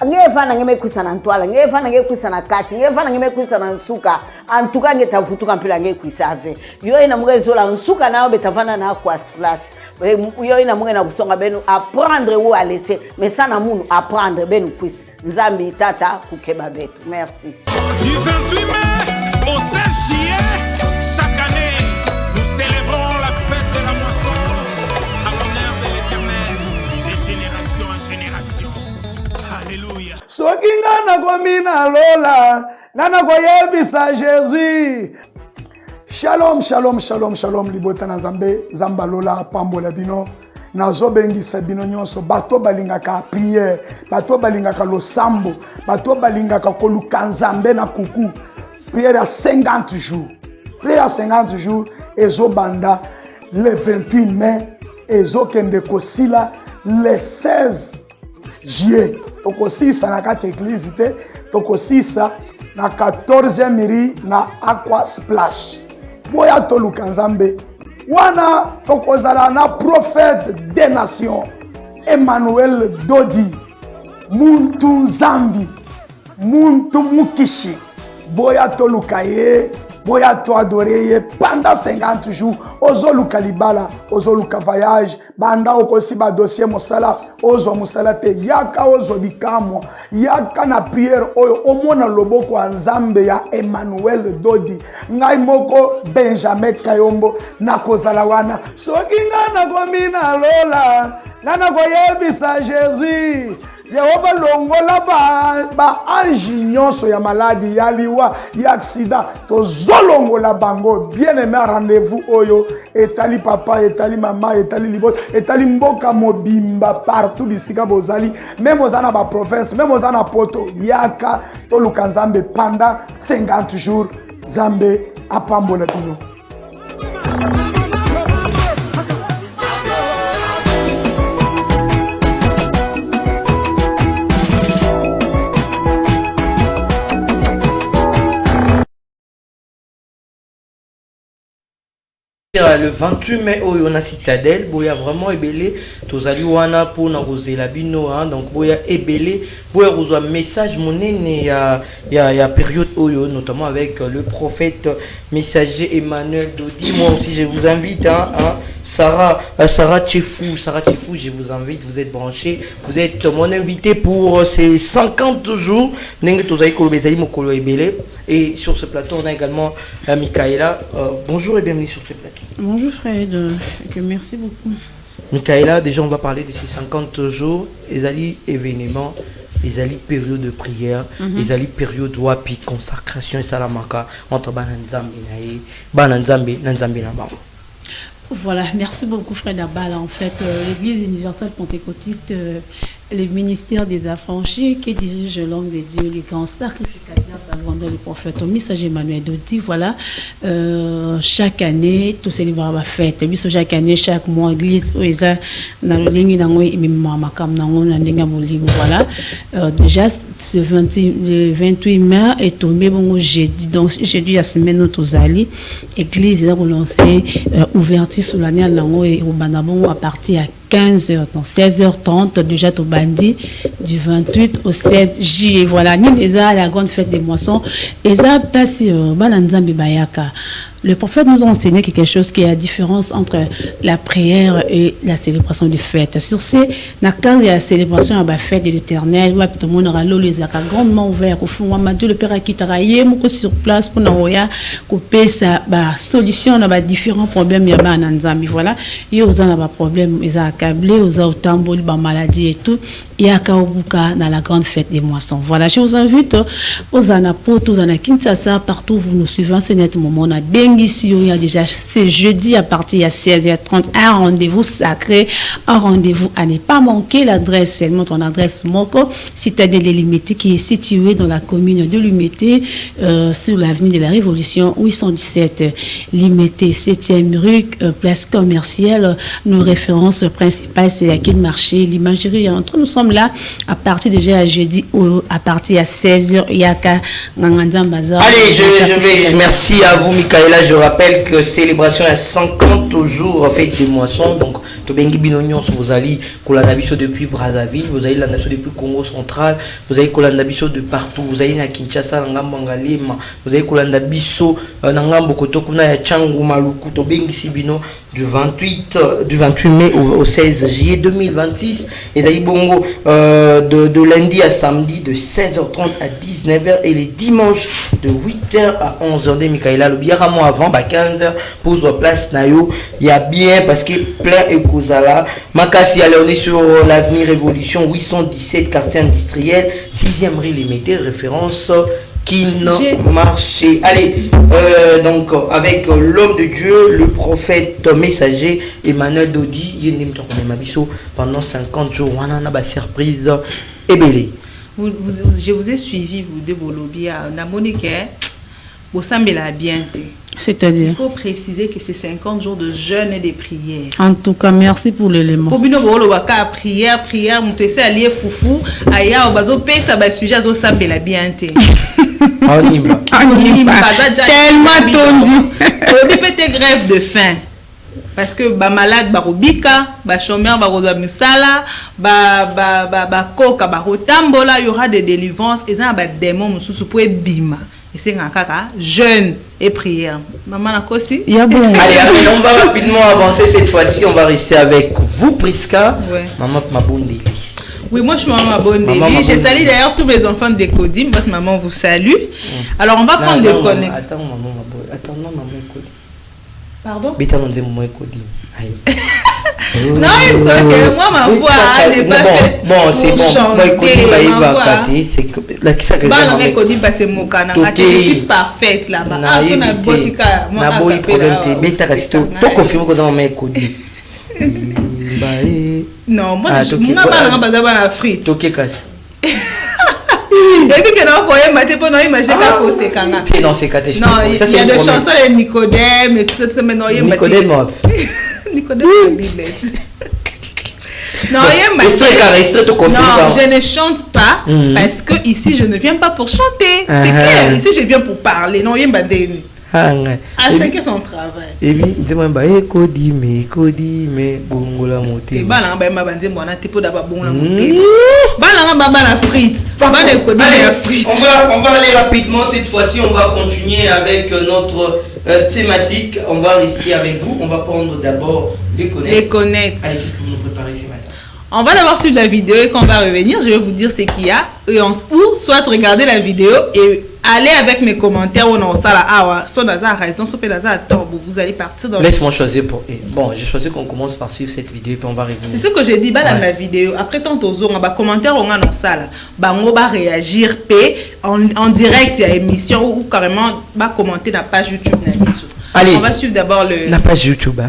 Ngefana ngeme kuisa na ntwala, ngefana ngeme kuisa na kati, ngefana ngeme kuisa na nsuka. Antuka ngetafutuka mpila nge kuisa ave. Yo ina mwezo la nsuka nao betavana na kwa flash. Yo ina mwe na kusonga benu apprendre ou à laisser. Mais ça na munu apprendre benu kuisa. Nzambi tata kukeba betu. Merci. Du 28 mai au 16 juillet, chaque année, nous célébrons la fête de la moisson à l'honneur de l'Éternel, de génération en génération. Alléluia. Sokinga na komina lola, nana koyebisa Jésus. Shalom, shalom, shalom, shalom, libota na Zambe, Zamba lola, pambola bino. Nazo bengisa bino nyonso bato balingaka prière, bato balingaka losambo, bato balingaka koluka nzambe na kuku. Prière à 50 jours. Prière à 50 jours ezo banda le 28 mai ezo kende kosila le 16 juillet. Tokosisa na kati église te, tokosisa na 14e mairie na Aqua Splash. Boya toluka nzambe. Wana tokozala na prophète des nations Emmanuel Dodi muntu zambi muntu mukishi boya toluka ye boya to adoré ye pendant 50 jours ozoluka libala ozoluka voyage banda okosi ba dossier mosala ozo mosala te yaka ozo bikamo yaka na prière oyo omona loboko ya nzambe ya Emmanuel Dodi ngai moko Benjamin Kayombo nakozala wana soki nga nakomina lola nana koyebisa Jésus Jehova longola ba ange nyonso ya maladi ya liwa ya accident to zolongola bango bien aimé rendez-vous oyo etali papa etali mama etali libot etali mboka mobimba partout bisika bozali même ozana ba province même ozana poto yaka to lukanzambe pendant 50 jours Zambe apambola bino. Le 28 mai au Yona Citadelle, boya vraiment ébélé, tozali wana pour na rosé la bino, donc boya ébélé, boya reçoit message monene ya période oyo, notamment avec le prophète messager Emmanuel Dodi. Moi aussi je vous invite Sarah Tchefou, je vous invite, vous êtes branchés, vous êtes mon invité pour ces 50 jours. Et sur ce plateau, on a également Michaela. Bonjour et bienvenue sur ce plateau. Bonjour Fred, merci beaucoup. Michaela, déjà on va parler de ces 50 jours, les alliés événements, les alliés période de prière, les alliés période wapi, consacration et salamaka entre Bananzambe et Nanzambe. Voilà, merci beaucoup Fred Abala. En fait, l'Église universelle pentecôtiste, le ministère des affranchis qui dirige l'homme de Dieu, les grands sacrificateurs, savants, le prophète, au message Emmanuel Dodi, voilà, chaque année, tout célèbre la fête. Chaque année, chaque mois, l'église, voilà. Déjà, ce 28 mai est tombé bon jeudi, donc jeudi, la semaine, notre alliés, l'église a relancé ouverture sur l'année à Lango et au Banabon à partir 16h30 déjà au Bandi, du 28 au 16 juillet. Voilà, nous les a la grande fête des moissons. Et ça passe Balanzambi Bayaka. Le prophète nous a enseigné quelque chose qui est la différence entre la prière et la célébration de fête. Sur ces, dans la célébration à la fête de l'Éternel, tout le monde aura les accords grandement ouverts. Au fond, Dieu le Père a quitté sur place pour nous couper sa solution à différents problèmes. Il y a un voilà, il y a un problème, ils ont accablé, ils ont tambour, maladie et tout. Il y a Kaobuka dans la grande fête des moissons. Voilà, je vous invite aux Anapo, aux Anakinchasa, partout où vous nous suivez en ce net moment. On a Bengisio, il y a déjà c'est jeudi à partir de 16h30, un rendez-vous sacré, un rendez-vous à ne pas manquer. L'adresse, seulement ton adresse Moko, citadelle de Limité, qui est située dans la commune de Limité, sur l'avenue de la Révolution, 817 Limité, 7e rue, place commerciale. Nos références principales, c'est la quai de marché, l'imagerie. Entre nous sommes là à partir de jeudi à partir à 16h. Il y a Bazar. Allez, merci à vous, Michaela. Je rappelle que célébration à 50 jours fête des moissons. Donc, Tobengi Binognon, vous allez Kolanabiso depuis Brazzaville, vous allez Landabiso depuis Congo central, vous allez Kolandabiso de partout, vous allez na Kinshasa, Nangambangalema, vous allez Kolandabiso, Nangambo Kotokuna, ya Changu Maluku, Tobengi Sibino du 28 mai au 16 juillet 2026 et d'ailleurs bongo de lundi à samedi de 16h30 à 19h et les dimanches de 8h à 11h de Michaela le biaramo avant 15h pour la place Nayo il y a bien parce que plein et Kozala Makasi on est sur l'avenue Révolution 817 quartier industriel 6e rue Limité référence qui n'a marché. Allez, donc avec l'homme de Dieu, le prophète messager Emmanuel Dodi, pendant 50 jours, on a une surprise ébélée. Je vous ai suivi, vous deux, vos lobbies, na Monique, vous semblez la bien. C'est-à-dire? Il faut préciser que c'est 50 jours de jeûne et de prière. En tout cas, merci pour l'élément. Pour bino bolo waka prière, mon tessé allié foufou, aya obazo pesa ba sujet azo sambe la bien té. Tellement tondi. Obi pété grève de faim. Parce que ba malade ba robika, ba chômeur ba roza misala, ba koka ba rotambola, il y aura des délivrances et ça ba démon mususu pour bima. Et c'est un caca jeûne et prière. Maman a aussi. Allez, on va rapidement avancer cette fois-ci. On va rester avec vous, Priska. Ouais. Maman Mabondeli. Oui, moi je suis Maman Mabondeli. Je salue d'ailleurs tous mes enfants de Kodim. Votre maman vous salue. Alors on va prendre le connect. Attends, non, maman Kodim. Pardon? Non, il me semble que moi, ma voix n'est pas faite. Bon, c'est bon. C'est que la qui ça que je suis parfaite là-bas. Ah, on a beau non, moi je suis pas frite. Et puis que non, pour mater pour non imaginer qu'à cause c'est quand non, c'est quand non, il y a des chansons de Nicodème et tout ça mais non, il Nicodème. Nicodème non, non, je ne chante pas parce que ici je ne viens pas pour chanter. C'est clair, ici je viens pour parler. Non, il y a à chacun son travail. Et puis, dis-moi, Kodime, bongola moté. Et bah là, ma bande, moi, on a t'es pas d'abord bongola moté. Bah là, la frite. On va aller rapidement cette fois-ci. On va continuer avec notre thématique. On va rester avec vous. On va prendre d'abord les connaître. Allez, qu'est-ce que vous nous préparez ce matin? On va d'abord suivre la vidéo et quand on va revenir, je vais vous dire ce qu'il y a. Et ou soit regarder la vidéo et aller avec mes commentaires ou non, ça là, soit dans la raison, soit dans la tort, vous allez partir dans. Laisse-moi choisir pour. Bon, j'ai choisi qu'on commence par suivre cette vidéo et puis on va revenir. C'est ce que j'ai dit dans la vidéo. Après tant aux on va commentaire on a dans ça là, on va réagir en direct il y a émission ou carrément va commenter la page YouTube. Allez. On va suivre d'abord la page YouTube.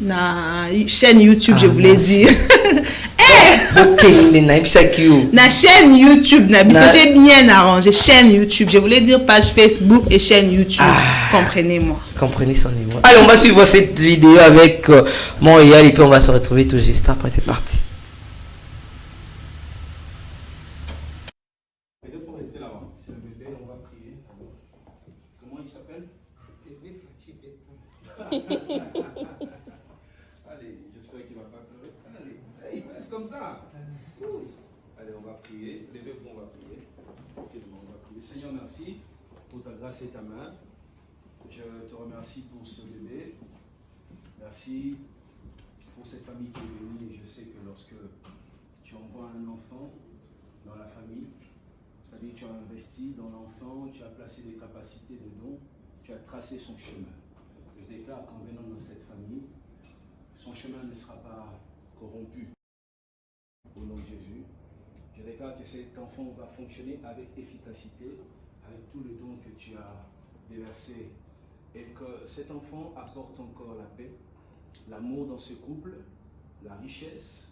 Na chaîne YouTube, je voulais dire. Na chaîne YouTube, j'ai bien arrangé. Chaîne YouTube, je voulais dire page Facebook et chaîne YouTube. Comprenez-moi. Comprenez son émotion. Allez, on va suivre cette vidéo avec Montréal et puis on va se retrouver tout juste après. C'est parti. Allez, j'espère qu'il va pas prier. Levez-vous, on va prier. On va prier. Seigneur, merci pour ta grâce et ta main. Je te remercie pour ce bébé. Merci pour cette famille qui est bénie. Et je sais que lorsque tu envoies un enfant dans la famille, c'est-à-dire que tu as investi dans l'enfant, tu as placé des capacités de dons, tu as tracé son chemin. Je déclare qu'en venant dans cette famille, son chemin ne sera pas corrompu. Au nom de Jésus, je déclare que cet enfant va fonctionner avec efficacité, avec tout le don que tu as déversé, et que cet enfant apporte encore la paix, l'amour dans ce couple, la richesse,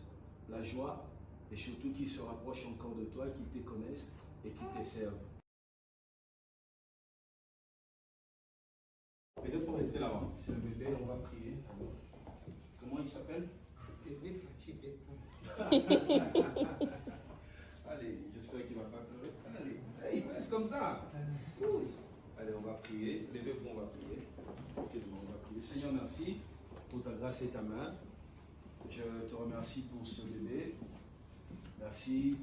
la joie, et surtout qu'ils se rapprochent encore de toi, qu'ils te connaissent et qu'ils te servent. Peut-être qu'il faut rester là-bas. C'est le bébé, on va prier. Alors, comment il s'appelle? Bébé fatigué. Allez, j'espère qu'il ne va pas pleurer. Allez, hey, reste comme ça. Ouf. Allez, on va prier. Levez-vous, on va prier. On va prier. Seigneur, merci pour ta grâce et ta main. Je te remercie pour ce bébé. Merci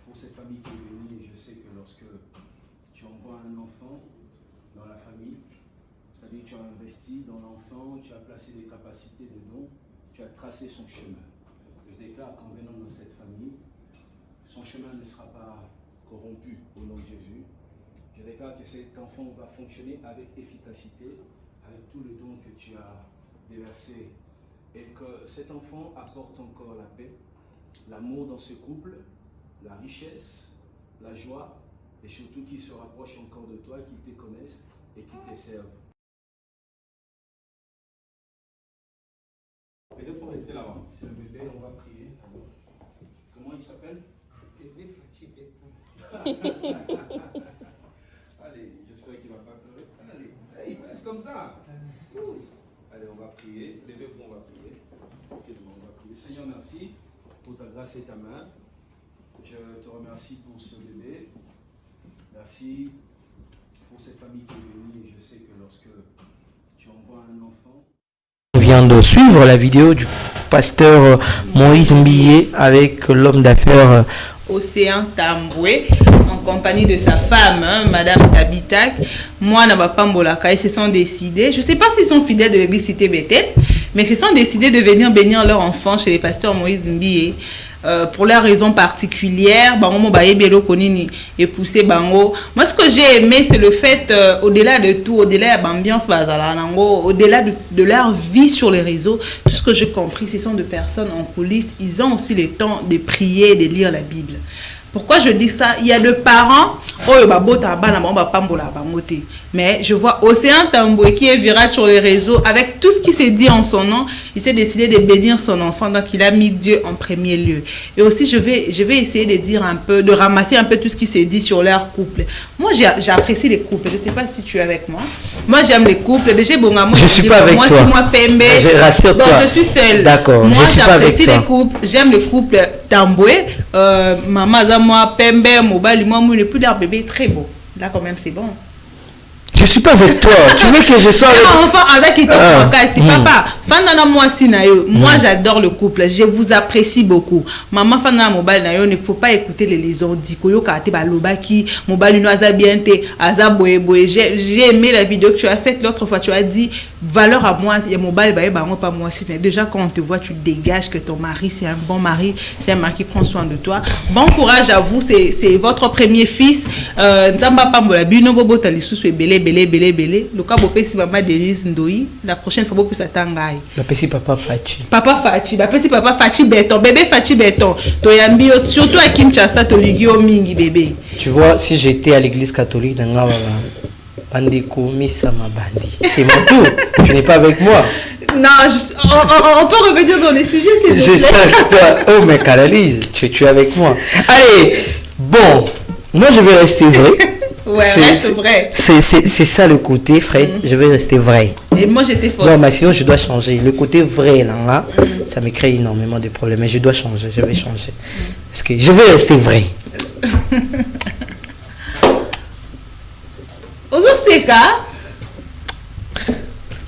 pour cette famille qui est bénie. Et je sais que lorsque tu envoies un enfant dans la famille, c'est-à-dire que tu as investi dans l'enfant, tu as placé des capacités de dons, tu as tracé son chemin. Je déclare qu'en venant dans cette famille, son chemin ne sera pas corrompu au nom de Jésus. Je déclare que cet enfant va fonctionner avec efficacité, avec tout le don que tu as déversé, et que cet enfant apporte encore la paix, l'amour dans ce couple, la richesse, la joie, et surtout qu'ils se rapprochent encore de toi, qu'ils te connaissent et qu'ils te servent. Peut-être qu'il faut rester là-bas. C'est le bébé, on va prier. Alors, comment il s'appelle? Bébé fatigué. Allez, j'espère qu'il ne va pas pleurer. Allez, hey, reste comme ça. Ouf. Allez, on va prier. Levez-vous, on va prier. On va prier. Seigneur, merci pour ta grâce et ta main. Je te remercie pour ce bébé. Merci pour cette famille qui est bénie. Et je sais que lorsque tu envoies un enfant, On vient de suivre la vidéo du pasteur Moïse Mbiye avec l'homme d'affaires Océan Tamboué en compagnie de sa femme, Madame Tabitak. Moi, Nabapambolaka, ils se sont décidés, je ne sais pas s'ils sont fidèles de l'église Cité Bethel, mais ils se sont décidés de venir bénir leur enfant chez les pasteurs Moïse Mbiye. Pour leurs raisons particulières, bango ba yebelo konini et pousser bango. Moi, ce que j'ai aimé, c'est le fait, au-delà de tout, au-delà de l'ambiance bazala nango, au-delà de leur vie sur les réseaux, tout ce que j'ai compris, ce sont des personnes en coulisses, ils ont aussi le temps de prier et de lire la Bible. Pourquoi je dis ça? Il y a des parents, mais je vois Océan Tamboué qui est viral sur les réseaux avec tout ce qui s'est dit en son nom. Il s'est décidé de bénir son enfant, donc il a mis Dieu en premier lieu. Et aussi, je vais essayer de dire un peu, de ramasser un peu tout ce qui s'est dit sur leur couple. Moi, j'apprécie les couples. Je ne sais pas si tu es avec moi. Moi, j'aime les couples. Déjà, bon, moi, je ne suis pas avec toi. Moi, Pembe. Rassure-toi. Bon, je suis seule. D'accord. Moi, j'apprécie les couples. J'aime les couples Tamboué. Maman, moi, Pembe, Mobali, moi, il n'est plus d'un bébé très beau. Là, quand même, c'est bon. Je suis pas avec toi. Tu veux que je sois avec... Enfant avec qui c'est papa. Fana moi si na yo. Moi j'adore le couple. Je vous apprécie beaucoup. Maman fana mobile na yo, ne faut pas écouter les ondis. Koyo kate ba lobaki, mobile no aza bien te, aza boye boye. J'ai aimé la vidéo que tu as faite l'autre fois. Tu as dit valeur à moi et mobile ba ba pas moi si. Déjà quand on te voit, tu dégages que ton mari c'est un bon mari, c'est un mari qui prend soin de toi. Bon courage à vous, c'est votre premier fils. Nzamba pambola bino bobo talisusu ebele belé le cas bopesi maman Denise Ndoi la prochaine fois bopesi atangai bopesi papa Fachi bopesi papa Fachi béton bébé Fachi béton to yambi surtout à Kinshasa to ligio mingi bébé. Tu vois, si j'étais à l'église catholique dans Bandeko Missa Mabandi, c'est mon tour. Tu n'es pas avec moi. Non, on peut revenir dans les sujets s'il vous plaît. Je suis avec toi. Oh mais Canalise, tu es avec moi. Allez, bon, moi je vais rester vrai. Ouais, reste vrai. C'est ça le côté, Fred. Je vais rester vrai. Et moi, j'étais fausse. Non, mais sinon, je dois changer. Le côté vrai, là, ça me crée énormément de problèmes. Mais je dois changer. Je vais changer. Parce que je vais rester vrai.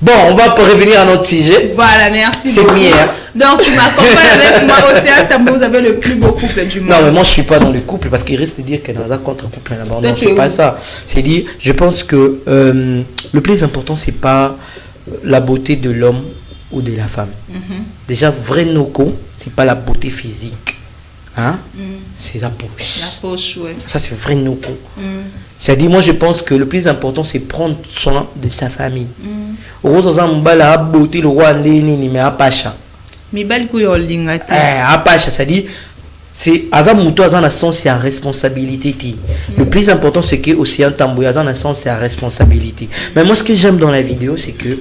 Bon, on va revenir à notre sujet. Voilà, merci. C'est mieux. Donc tu m'accompagnes avec moi Océane Tambou, vous avez le plus beau couple du monde. Non, mais moi je suis pas dans le couple parce qu'il risque de dire qu'elle a contre couple là-bas. Non, c'est pas ça. C'est dire, je pense que le plus important c'est pas la beauté de l'homme ou de la femme. Déjà, vrai noko, c'est pas la beauté physique. Hein? C'est la poche. La poche, ouais. Ça, c'est vrai noko. C'est-à-dire, moi, je pense que le plus important, c'est prendre soin de sa famille. La beauté, le roi mais apacha. Apacha, c'est-à-dire, c'est Azamuto, Azan sens, c'est la responsabilité. Le plus important, c'est que aussi un tambour, Azan sens, c'est la responsabilité. Mais moi, ce que j'aime dans la vidéo, c'est que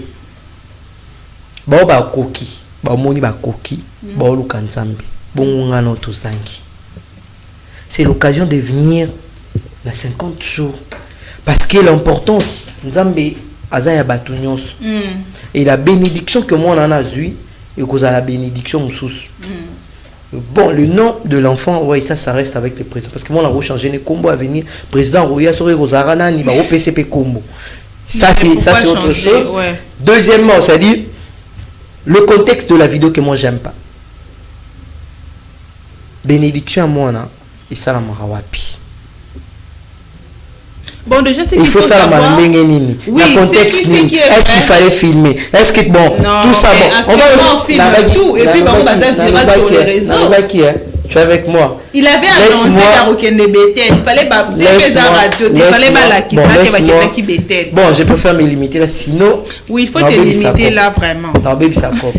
c'est l'occasion de venir dans 50 jours. Parce que l'importance, et la bénédiction que moi on a eu, et que la bénédiction bon, le nom de l'enfant, ouais, ça reste avec le président. Parce que moi on a changé les combos à venir. Président Roya Sori Rosarana, ni au PCP combo. Ça c'est autre chose. Ouais. Deuxièmement, c'est-à-dire le contexte de la vidéo que moi j'aime pas. Bénédiction à moi, et ça la marawapi. Bon, déjà, c'est il faut ça la oui, le contexte, est-ce qu'il fallait filmer? Est-ce que bon, non, tout ça, bon, on filme tout, et puis bon, on va faire sur les réseaux. Tu es avec moi. Il avait annoncé qu'à il fallait pas radio, il fallait pas la qui Bethel. Bon, je préfère me limiter là, sinon. Oui, il faut te limiter là vraiment. Non, baby ça cop.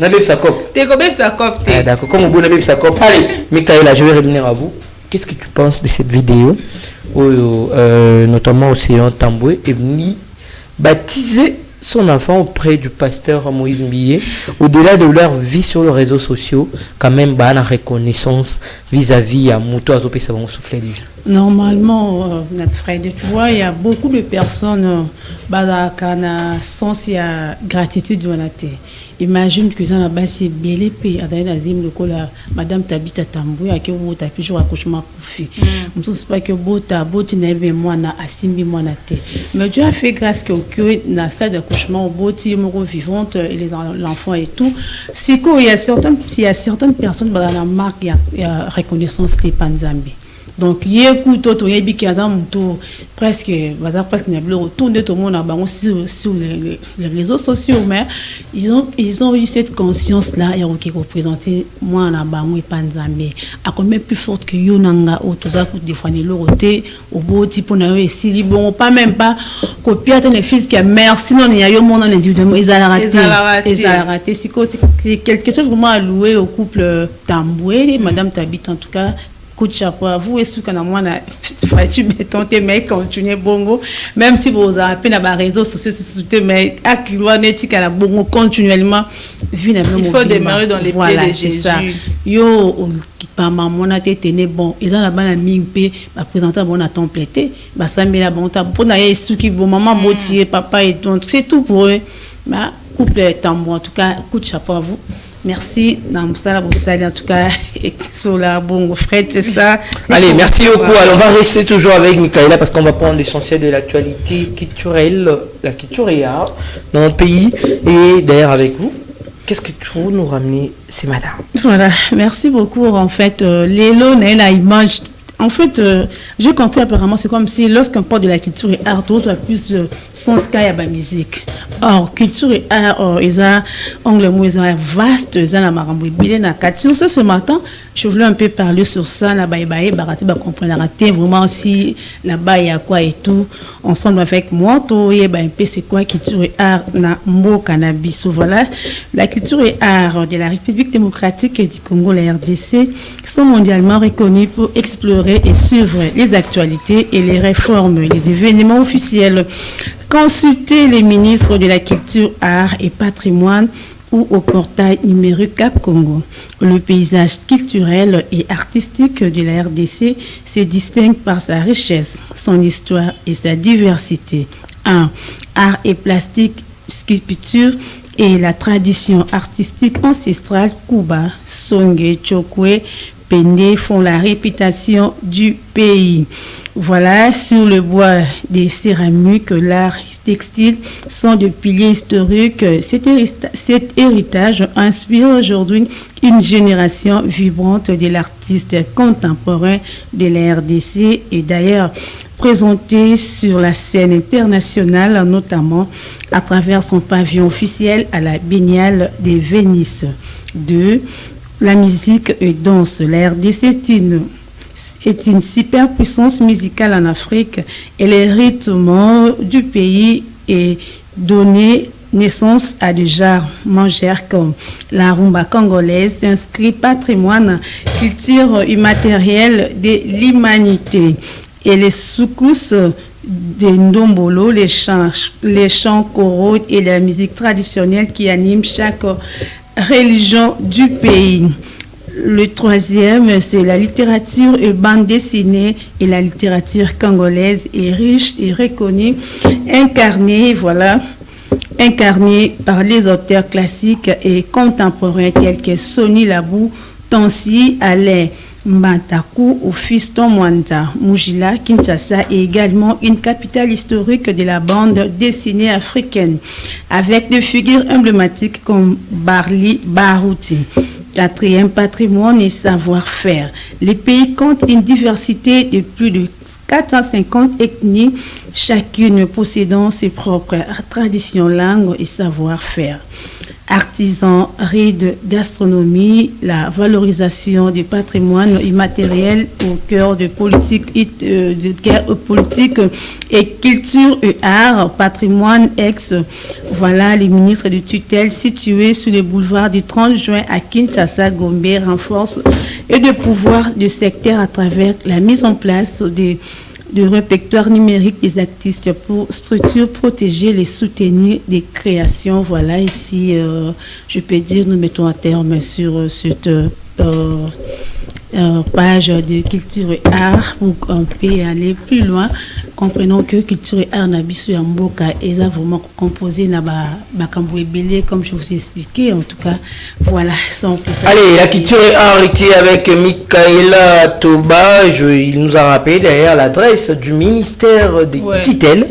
Non, baby ça cop. T'es comme baby ça cop. D'accord, comme vous baby ça cop. Allez, Michaela, je vais revenir à vous. Qu'est-ce que tu penses de cette vidéo où notamment Océane Tambou est venu baptiser son enfant auprès du pasteur Moïse Mbiye, au-delà de leur vie sur les réseaux sociaux, quand même, la reconnaissance vis-à-vis à Mouto Azopé Savon souffler du Normalement, notre frère, tu vois, il y a beaucoup de personnes qui ont sens et gratitude dans la terre. Imagine que ça n'a pas si bien épais. Madame Tabita Tambou, qui a toujours accouchement pour fille. Je ne sais pas que Bota n'est moi na asimbi moi na terre. Mais Dieu a fait grâce que na salle d'accouchement, Boti moro vivante et l'enfant et tout. C'est qu'il y a certaines personnes dans la marque, il y a reconnaissance Stéphane Zambi. Donc, il y a presque tout le monde sur les réseaux sociaux, mais ils ont eu cette conscience-là qui représentait moi en Abamou et Panzambe. À combien plus forte que Yonanga ou tout ça, des fois, ils l'ont au beau type, on a eu ici, bon, pas même pas, copier les fils qui a merci, non, il y a eu mon individuellement, ils ont raté. C'est quelque chose vraiment à louer au couple Tamboué, Madame Tabit en tout cas. Coup de chapeau à vous et ce qu'on a moins tu tenter mais continuer bongo même si vous avez peine à réseaux sociaux mais à climatique à la bongo continuellement il faut demeurer dans les pieds de Jésus. Yo par maman a été bon ils ont la bonne mingpe va présenter bon à templété va s'amener la bonne pour d'ailleurs ce qui bon maman motivé papa et donc c'est tout pour eux bah couple Tambou en tout cas coup de chapeau à vous. Merci, en tout cas, sur la bonne frère, c'est ça. Allez, merci beaucoup. Alors, on va rester toujours avec Michaela parce qu'on va prendre l'essentiel de l'actualité culturelle, la culture et art dans notre pays. Et d'ailleurs, avec vous, qu'est-ce que tu veux nous ramener ce matin? Voilà, merci beaucoup. En fait, Lélo n'est la image. En fait, j'ai compris apparemment, c'est comme si lorsqu'on parle de la culture et art, on a plus de sens qu'à la musique. Or, culture et art, ils ont vaste, ils ont la marambo, sur ça ce matin, je voulais un peu parler sur ça, la baïbaï, baraté, comprendre la raté, vraiment si là-bas il y a quoi et tout, ensemble avec moi, tout y un peu c'est quoi culture et art, na mot cannabis, voilà. La culture et art de la République démocratique du Congo, la RDC, sont mondialement reconnus pour explorer et suivre les actualités et les réformes, les événements officiels. Consultez les ministres de la Culture, Art et Patrimoine ou au portail numérique Cap Congo. Le paysage culturel et artistique de la RDC se distingue par sa richesse, son histoire et sa diversité. 1. Art et plastique, sculpture et la tradition artistique ancestrale Kuba, Songé, Chokwe, Pende font la réputation du pays. Voilà, sur le bois des céramiques, l'art textile sont des piliers historiques. Cet héritage inspire aujourd'hui une génération vibrante de l'artiste contemporain de la RDC et d'ailleurs présenté sur la scène internationale, notamment à travers son pavillon officiel à la Biennale de Venise. 2. La musique et danse. La RDC est une superpuissance musicale en Afrique et les rythmes du pays est donné naissance à des genres mangeurs comme la rumba congolaise, inscrit patrimoine culture immatérielle de l'humanité. Et les soukous des ndombolo, les chants choraux et la musique traditionnelle qui animent chaque religion du pays. Le 3e, c'est la littérature et bande dessinée et la littérature congolaise est riche et reconnue, incarnée par les auteurs classiques et contemporains tels que Sonny Labou, Tansi, Alain Mataku ou Fiston Mwanda. Mujila, Kinshasa est également une capitale historique de la bande dessinée africaine, avec des figures emblématiques comme Barli Barouti. 4e, patrimoine et savoir-faire. Le pays compte une diversité de plus de 450 ethnies, chacune possédant ses propres traditions, langues et savoir-faire. Artisans, de gastronomie, la valorisation du patrimoine immatériel au cœur de politique et culture et art, patrimoine voilà les ministres de tutelle situés sur le boulevard du 30 juin à Kinshasa, Gombe renforce et de pouvoir du secteur à travers la mise en place de répertoire numérique des artistes pour structure protéger les soutenir des créations. Voilà, ici, je peux dire, nous mettons un terme sur cette page de culture et art pour qu'on peut aller plus loin. Comprenons que culture et art n'abisu ya mboka est vraiment composé na bakambo ebele comme je vous ai expliqué. En tout cas, voilà. Allez, la culture et art était avec Michaela Toba. Il nous a rappelé derrière l'adresse du ministère des Titels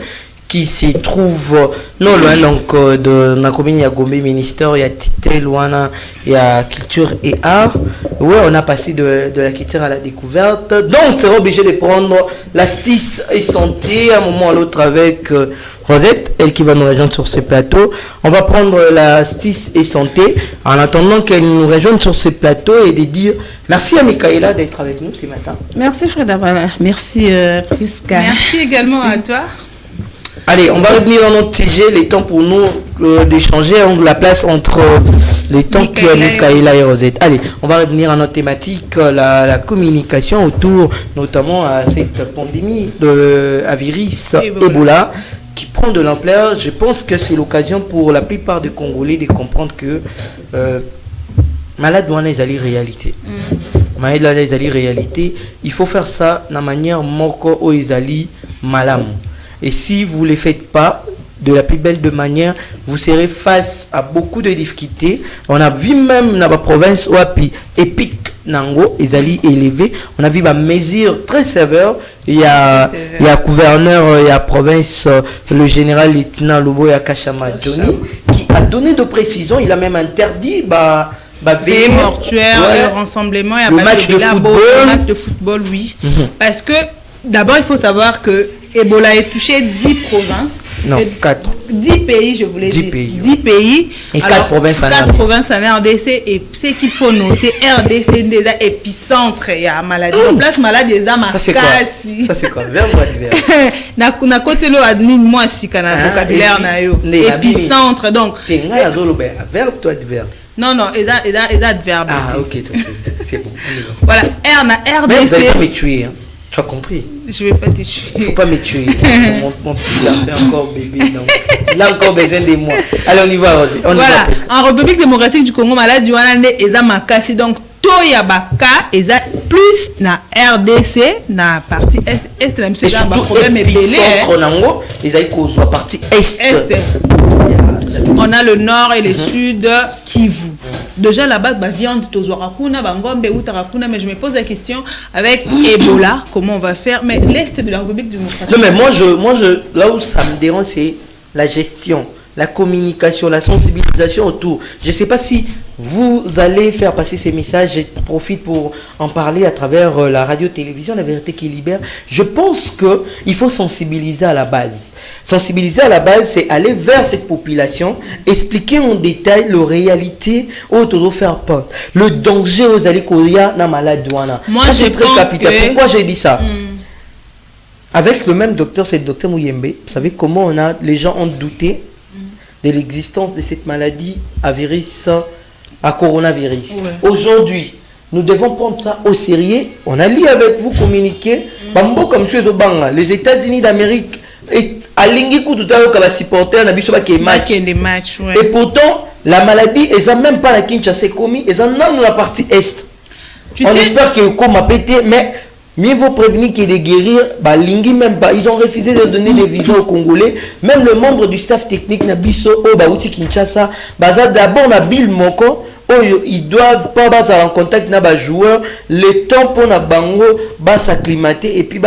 qui se trouve non loin donc de la commune de Gombe, ministère il y a Titel, il y a culture et art. Ouais, on a passé de la culture à la découverte. Donc, on sera obligé de prendre l'astuce et santé à un moment ou à l'autre avec Rosette, elle qui va nous rejoindre sur ce plateau. On va prendre l'astuce et santé en attendant qu'elle nous rejoigne sur ce plateau et de dire merci à Michaela d'être avec nous ce matin. Merci Freda Bala, merci Prisca. Merci également à toi. Allez, on va revenir dans notre sujet, les temps pour nous d'échanger, la place entre les temps que Michaela et Rosette. Allez, on va revenir à notre thématique, la communication autour notamment à cette pandémie de virus Ebola qui prend de l'ampleur. Je pense que c'est l'occasion pour la plupart des Congolais de comprendre que malade doit aller réalité. Malade doit aller réalité. Il faut faire ça de la manière moko o ezali malam. Et si vous ne le faites pas de la plus belle de manière, vous serez face à beaucoup de difficultés. On a vu même dans la province Ouapi, Epic Nango, Ezali élevé. On a vu des mesures très sévères. Il y a gouverneur, il y a province, le général lieutenant Lobo Yakashama Johnny, qui a donné de précisions. Il a même interdit veillée mortuaire, le rassemblement, il y a le match de football, oui. Parce que d'abord, il faut savoir que Ebola a touché 10 provinces. Non, 4. 10 pays, je voulais dire. 10 pays. Et 4 provinces en RDC. 4 provinces en RDC. Et ce qu'il faut noter, RDC est déjà épicentre. Il y a maladie. Donc, place maladie, il y a ça, c'est quoi? Ça, c'est quoi? Verbe ou adverbe? Na côté lo admin moi si kana vocabulaire na yo. Épicentre donc. Tenga zolo ben verbe toi adverbe. Non, ils adverbe. Ah, OK, c'est bon. Voilà, RDC. Mais vous allez pas me tuer, hein. Tu as compris? Je vais pas te tuer. Il ne faut pas me tuer. Mon petit garçon est encore bébé, donc il a encore besoin de moi. Allez, on y va, Rosé. Voilà. En République démocratique du Congo, malade du Wanande, Eza Makasi, donc Toyabaka, Eza plus na RDC, na partie Est, la monsieur a un problème et centre Nango, Eza soit partie Est. On a le nord et le sud Kivu. déjà là-bas viande tozorakuna bangombe ou tarakuna, mais je me pose la question avec Ebola comment on va faire, mais l'est de la République démocratique. Non mais moi je là où ça me dérange c'est la gestion, la communication, la sensibilisation autour. Je ne sais pas si vous allez faire passer ces messages. Je profite pour en parler à travers la radio-télévision, La Vérité qui libère. Je pense qu'il faut sensibiliser à la base. Sensibiliser à la base, c'est aller vers cette population, expliquer en détail la réalité autour de faire peur, le danger aux alikoria na maladouana. Moi, c'est très capital. Pourquoi j'ai dit ça? Avec le même docteur, c'est le docteur Mouyembe. Vous savez comment les gens ont douté de l'existence de cette maladie à coronavirus. Ouais. Aujourd'hui, nous devons prendre ça au sérieux. On a lié avec vous, communiquer. Comme les États-Unis d'Amérique, et pourtant, la maladie, ils n'ont même pas la Kinshasa commis, ils ont dans la partie Est. On espère que comme a pété, mais mieux vaut prévenir que de guérir. Même pas. Ils ont refusé de donner des visas aux Congolais. Même le membre du staff technique Nabiso Baouti Kinshasa, d'abord na Bill Moko, ils doivent pas en contact na joueurs. Le temps pour na bango s'acclimater et puis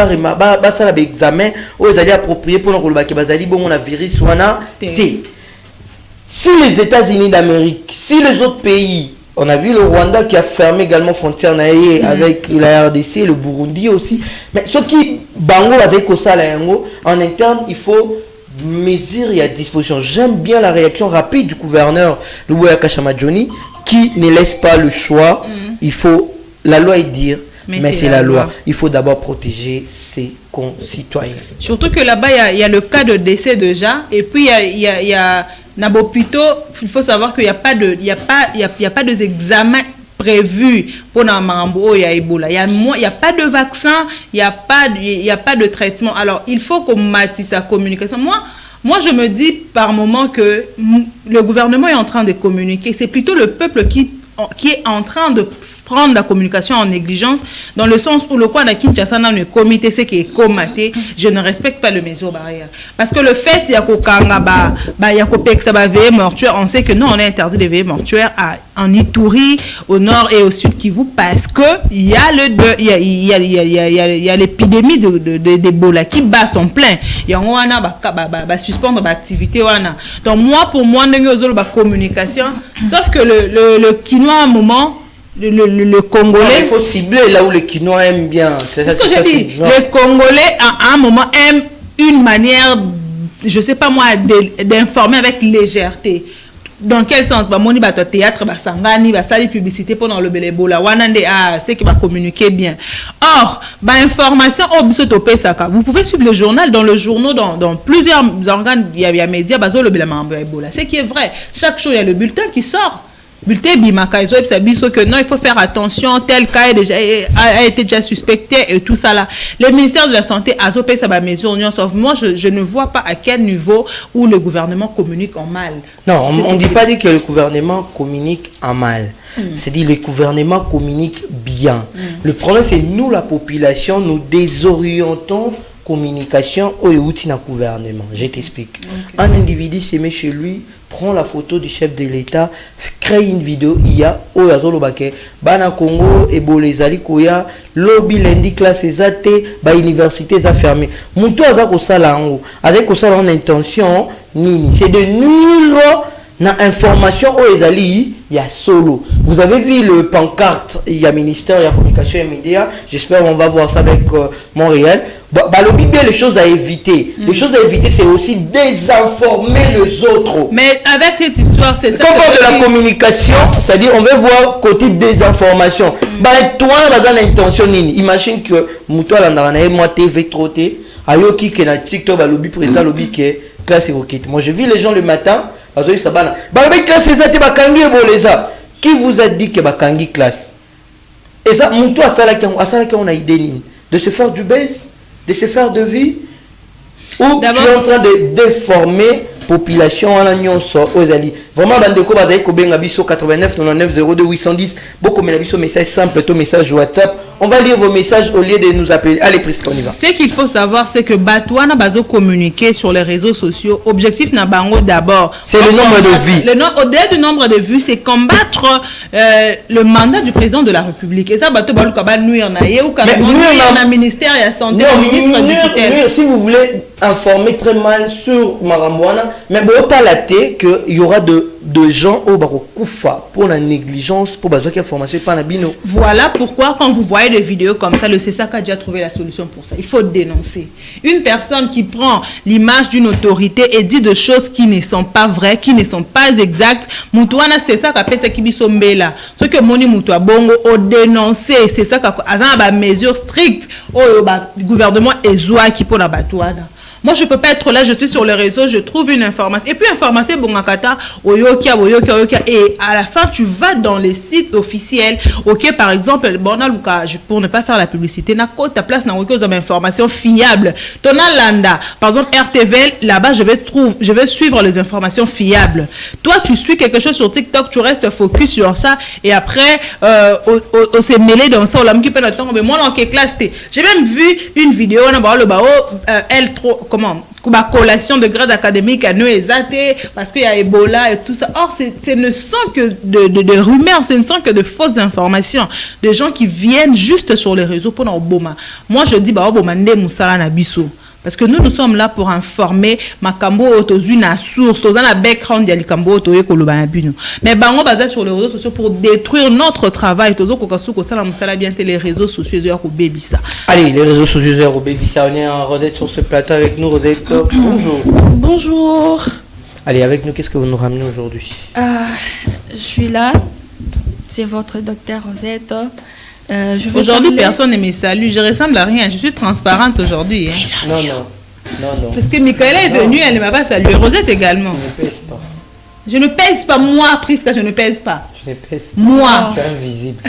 ça l'examen ils allaient approprier pour nous que bazali bon on a virus wana T. Si les États-Unis d'Amérique, si les autres pays, on a vu le Rwanda qui a fermé également frontière avec la RDC, le Burundi aussi. Mais ce qui bango en interne, il faut mesure et à disposition. J'aime bien la réaction rapide du gouverneur Luboya Kashamadjoni qui ne laisse pas le choix. Il faut, la loi est dire, mais c'est la loi. Il faut d'abord protéger ses concitoyens. Surtout que là-bas, il y a le cas de décès déjà, et puis il y a Nabopito, il faut savoir qu'il n'y a pas de examen prévu pour Namambo et Ebola. Il n'y a pas de vaccin, il n'y a pas de traitement. Alors, il faut qu'on matisse sa communication. Moi, je me dis par moment que le gouvernement est en train de communiquer. C'est plutôt le peuple qui est en train de prendre la communication en négligence, dans le sens où le quoi n'a Kinshasa dans le comité c'est qui est comaté, je ne respecte pas le mesure barrière. Parce que le fait il y a veillée mortuaire, on sait que nous on a interdit les veillées mortuaires en Ituri, au nord et au sud Kivu, parce que il y a l'épidémie d'Ebola qui bat son plein. Il y a on suspendre l'activité donc moi pour moi la communication, sauf que le quinoa à un moment le Congolais... Non, il faut cibler là où le quinoa aime bien. C'est ça, je dis. Les Congolais, à un moment, aiment une manière, je ne sais pas moi, d'informer avec légèreté. Dans quel sens? Moni ba théâtre, ba sangani, ba sali publicité pendant le Ebola. Wanande c'est qui va communiquer bien. Or, ba information vous pouvez suivre le journal dans le journal dans plusieurs organes, il y a médias bazo le Ebola. C'est qui est vrai. Chaque jour il y a le bulletin qui sort. Bulletin Bimaka, ils ont que non, il faut faire attention, tel cas a été déjà suspecté et tout ça là. Le ministère de la Santé a opéré sa mesure, sauf moi, je ne vois pas à quel niveau où le gouvernement communique en mal. Non, on ne dit pas que le gouvernement communique en mal. C'est-à-dire que le gouvernement communique bien. Le problème, c'est nous, la population, nous désorientons communication au gouvernement. Je t'explique. Okay. Un individu s'est mis chez lui, prend la photo du chef de l'État, crée une vidéo, il y a Bana Congo et Bolezali Koya, lobby lundi classe ezate, ba université za fermé. Moutou azako sala en haut, azako sala en intention nini, c'est de nuire na information au ezali il y a solo. Vous avez vu le pancarte, il y a ministère, il y a communication et médias. J'espère qu'on va voir ça avec Montréal. Les choses à éviter. Les choses à éviter, c'est aussi désinformer les autres. Mais avec cette histoire, c'est ça. Quand on parle de la communication, c'est-à-dire on veut voir côté désinformation. Toi, tu as l'intention. Imagine que Moutoua Landaranae, moi, TV trotté, Ayoki, qui est dans TikTok, lobby président, lobby qui est classe et roquette. Moi, je vis les gens le matin. Qui vous a dit que Bakangi classe? Et ça, Moutoua, on a idée de se faire du buzz, de se faire de vie, ou tu es en train de déformer population en agnon aux alliés. Vraiment, Bandeko Bazaï Kobenga Bisso 89 99 02 810. Beaucoup de messages simples, message WhatsApp. on va lire vos messages au lieu de nous appeler. Allez, Prisca, on y va. Ce qu'il faut savoir, c'est que Batouana Bazo communiquer sur les réseaux sociaux. Objectif Nabango d'abord. C'est le nombre de vues. Au-delà du nombre de vues, c'est combattre le mandat du président de la République. Et ça, Bato Balouka nuire naïe ou carrément nuire dans le ministère de la Santé, le ministre du tutelle. Si vous voulez informer très mal sur Marambouana, mais bon, t'as la tête qu'il y aura de gens au Barokoufa pour la négligence, pour besoin d'informations par Nabino. Voilà pourquoi, quand vous voyez des vidéos comme ça, le CESAC a déjà trouvé la solution pour ça. Il faut dénoncer. Une personne qui prend l'image d'une autorité et dit des choses qui ne sont pas vraies, qui ne sont pas exactes, Moutouana, c'est ça qu'a fait ce qui est là. Ce que Moni Moutoua Bongo a dénoncé, c'est ça qu'a fait des mesures strictes au gouvernement Ezoua qui pour la Batouana. Moi, je ne peux pas être là, je suis sur les réseaux, je trouve une information. Et puis, information, Bongakata, Oyokia. Et à la fin, tu vas dans les sites officiels. Ok, par exemple, pour ne pas faire la publicité, ta place, dans information fiable. Tonalanda, par exemple, RTVL, là-bas, je vais suivre les informations fiables. Toi, tu suis quelque chose sur TikTok, tu restes focus sur ça. Et après, on s'est mêlé dans ça, on l'a mis peu de temps. Mais moi, dans quelle classe t'es? J'ai même vu une vidéo, on a le bao, comment collation de grade académique à nous exaté parce qu'il y a Ebola et tout ça. Or, ce ne sont que de rumeurs, ce ne sont que de fausses informations. Des gens qui viennent juste sur les réseaux pour nos Obama. Moi, je dis, Obama, Moussala Nabiso. Parce que nous sommes là pour informer Makambo Otozu na source, dans la background de Likambo Otoye Kolobanabuno. Mais on basé sur les réseaux sociaux pour détruire notre travail. Tozo Kokasuko Sala Moussala bien les réseaux sociaux au Bébissa. Allez, les réseaux sociaux au Bébissa, on est en Rosette sur ce plateau avec nous. Rosette, bonjour. Bonjour. Allez, avec nous, qu'est-ce que vous nous ramenez aujourd'hui? Je suis là. C'est votre docteur Rosette. Aujourd'hui, personne ne me salue. Je ressemble à rien. Je suis transparente aujourd'hui. Hein. Non. Parce que Michaela est venue, elle ne m'a pas salué. Rosette également. Je ne pèse pas. Je ne pèse pas, moi, Prisca, je ne pèse pas. Je ne pèse pas. Moi. Tu es invisible.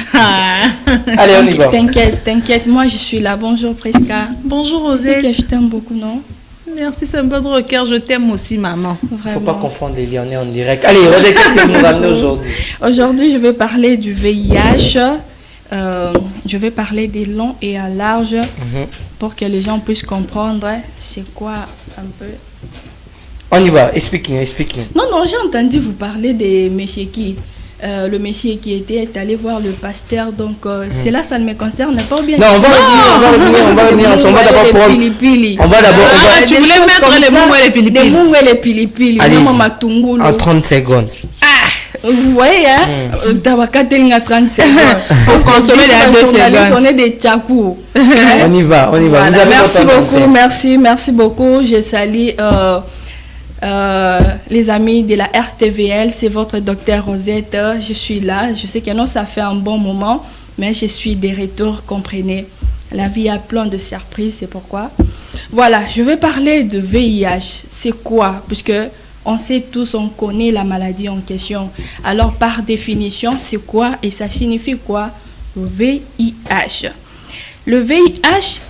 Allez, on y va. T'inquiète, moi je suis là. Bonjour Prisca. Bonjour Rosette. Tu sais que je t'aime beaucoup, non? Merci, c'est un peu de cœur. Je t'aime aussi, maman. Il ne faut pas confondre les liens, on est en direct. Allez, Rosette, qu'est-ce que vous nous ramenez aujourd'hui? Aujourd'hui, je vais parler du VIH. Je vais parler des longs et à large pour que les gens puissent comprendre c'est quoi un peu. On y va, explique-nous. Non, j'ai entendu vous parler des messieurs qui, le monsieur qui était allé voir le pasteur, donc c'est là, ça ne me concerne pas ou bien. Non, on va revenir, on va d'abord pour... On va d'abord... tu voulais mettre les moumoues et les pilipili. Les moumoues et les pilipili. Allez-y, en 30 secondes. Vous voyez, hein, Tabakateling à 30 secondes. Pour consommer les 2 secondes. On est des tchakou. On y va. Voilà, merci beaucoup. Je salue les amis de la RTVL. C'est votre docteur Rosette. Je suis là. Je sais que non, ça fait un bon moment, mais je suis de retour, comprenez. La vie a plein de surprises, c'est pourquoi. Voilà, je vais parler de VIH. C'est quoi? Puisque on sait tous, on connaît la maladie en question. Alors, par définition, c'est quoi et ça signifie quoi? Le VIH. Le VIH,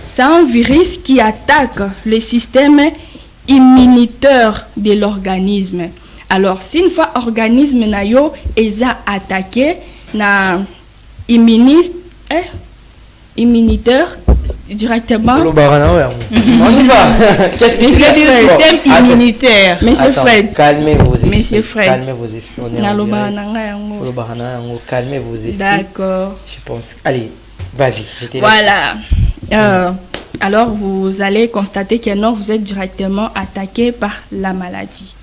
c'est un virus qui attaque le système immunitaire de l'organisme. Alors, si une fois l'organisme est attaqué, na immunitaire directement. On y va. Qu'est-ce que c'est le système immunitaire? Monsieur Fred. Calmez vos esprits. Monsieur Fred. Calmez vos esprits. Calmez vos esprits. D'accord. Je pense. Allez, vas-y. Voilà. Alors, vous allez constater que non, vous êtes directement attaqué par la maladie.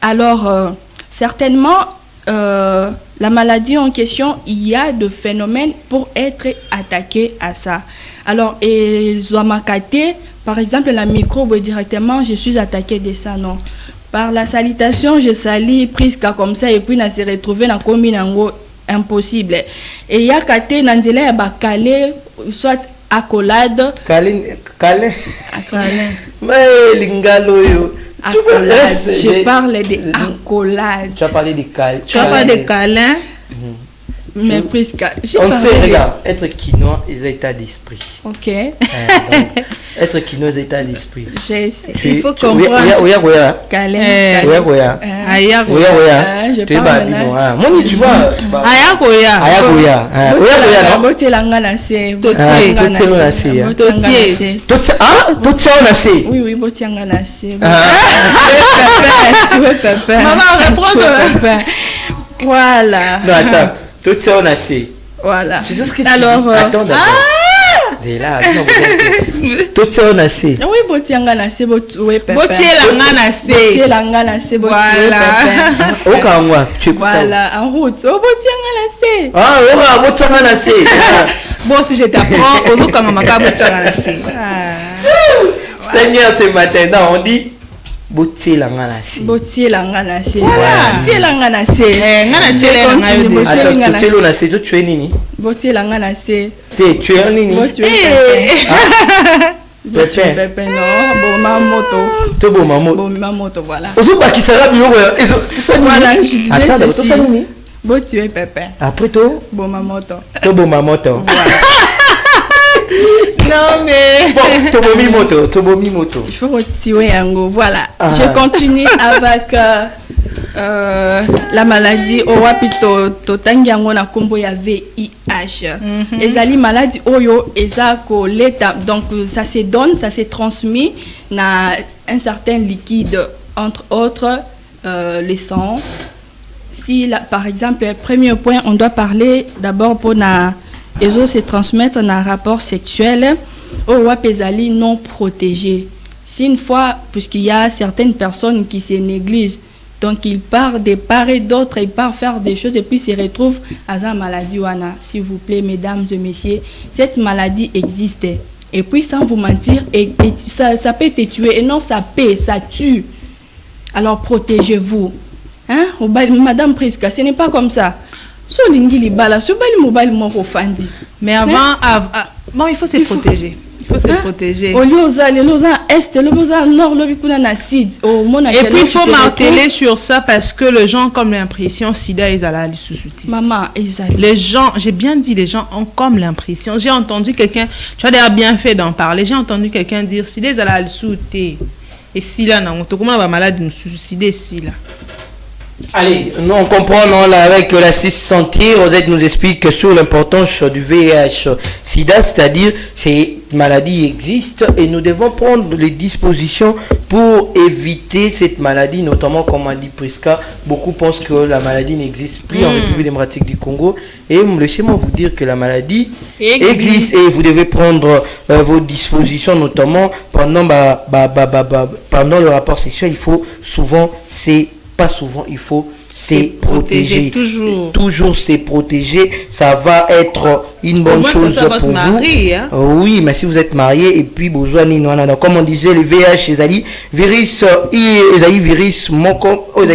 Alors, certainement, la maladie en question, il y a de phénomènes pour être attaqué à ça. Alors, et Zouamakate, par exemple, la microbe directement, je suis attaqué de ça, non. Par la salutation, je salue Prisca comme ça, et puis on s'est retrouvé dans la commune impossible. Et il y a Kate, Nanzela, il y a Calais, soit accolade. Calais. Mais Lingalo, je parle de accolade. Tu as parlé de câlin. Tu as parlé de câlin. Mais presque. On sait, regarde, être quinoa, ils ont état d'esprit. Ok. Donc, être quinoa, ils ont état d'esprit. Il faut comprendre. Oya. Calais. Oya. Aya Oya. Je Tu es parle babino. Moi, tu vois. Aya Oya. Oya, non? Botier langana se. Totier on a se. Oui, botier langana se. Tu veux pépère. Maman, reprends. Voilà. Non, attends. Totier on a se. Voilà. Tu sais ce que tu alors, dis? Attends, d'accord. C'est là. Totier on a se. Oui, botier langana se. Oui, pépère. Botier langana se. Botier langana se. Voilà. Au Kangwa, tu écoutes ça. Voilà, en route. Oh, botier langana se. Ah, Ora, botier langana se. Bon, si je t'apprends, au quand maman a botier langana se. Seigneur, ce matin, on dit botier langana se. Botier langana se. Voilà. Botier langana se. Ngana chele langana se. Attends, botier langana se, tu es nini? Botier langana se. Tu es nini? Tu es pépé, non? Bon, ma moto. Tu es bon, maman. Bon, ma moto, voilà. Voilà, je disais attends, ceci. Bon, tu es pépé. Après toi? Bon, ma moto. Tu es bon, ma moto. Non, mais. Bon, tu es bon, mi moto. Il faut retirer un go. Voilà. Ah. Je continue avec la maladie. Owapito, totangiango na kombo ya VIH. Ezali maladie oyo ezako l'état. Donc, ça se donne, ça se transmet na un certain liquide, entre autres le sang. Si, par exemple, premier point, on doit parler d'abord pour les autres se transmettre dans un rapport sexuel au wapezali non protégé. Si une fois, puisqu'il y a certaines personnes qui se négligent, donc ils partent de part et d'autre, ils partent faire des choses et puis se retrouvent à la maladie wana. S'il vous plaît, mesdames et messieurs, cette maladie existe. Et puis sans vous mentir, ça peut te tuer. Et non, ça tue. Alors protégez-vous. Hein? Madame Priska, ce n'est pas comme ça. Mais avant, bon, il faut se protéger. Il faut se protéger. Au lieu est, le nord, le sud. Et puis il faut marteler sur ça parce que les gens ont comme l'impression sida ils allaient sous maman, les gens, j'ai bien dit, les gens ont comme l'impression. J'ai entendu quelqu'un, tu as d'ailleurs bien fait d'en parler. J'ai entendu quelqu'un dire sida ils allaient sous et si là non, comment on va malade nous suicider si là. Allez, nous on comprend non, là, avec la santé, Rosette nous explique sur l'importance du VIH-Sida, c'est-à-dire ces maladies existent et nous devons prendre les dispositions pour éviter cette maladie, notamment comme a dit Priska, beaucoup pensent que la maladie n'existe plus en République démocratique du Congo et laissez-moi vous dire que la maladie existe et vous devez prendre vos dispositions, notamment pendant le rapport sexuel, il faut souvent il faut se protéger. Toujours se protéger. Ça va être une bonne chose pour vous. Hein? Oui, mais si vous êtes marié et puis besoin comme on disait, le VIH, virus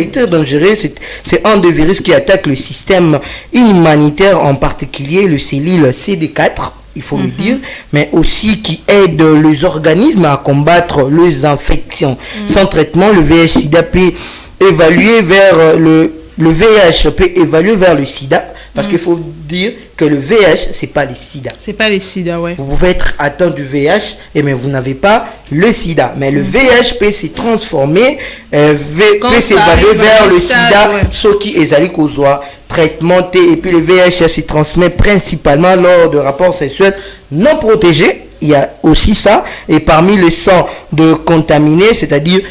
très dangereux. C'est un des virus qui attaque le système immunitaire, en particulier le cellule CD4. Il faut le dire, mais aussi qui aide les organismes à combattre les infections. Sans traitement, le VIH-Sida peut évaluer vers le VIH peut évaluer vers le sida parce qu'il faut dire que le VIH c'est pas le sida. C'est pas le sida, ouais. Vous pouvez être atteint du VIH mais vous n'avez pas le sida. Mais le VIH peut se transformer, peut s'évaluer vers le sida, ce qui est allé causer traitement et puis le VIH se transmet principalement lors de rapports sexuels non protégés. Il y a aussi ça, et parmi le sang de contaminé, c'est-à-dire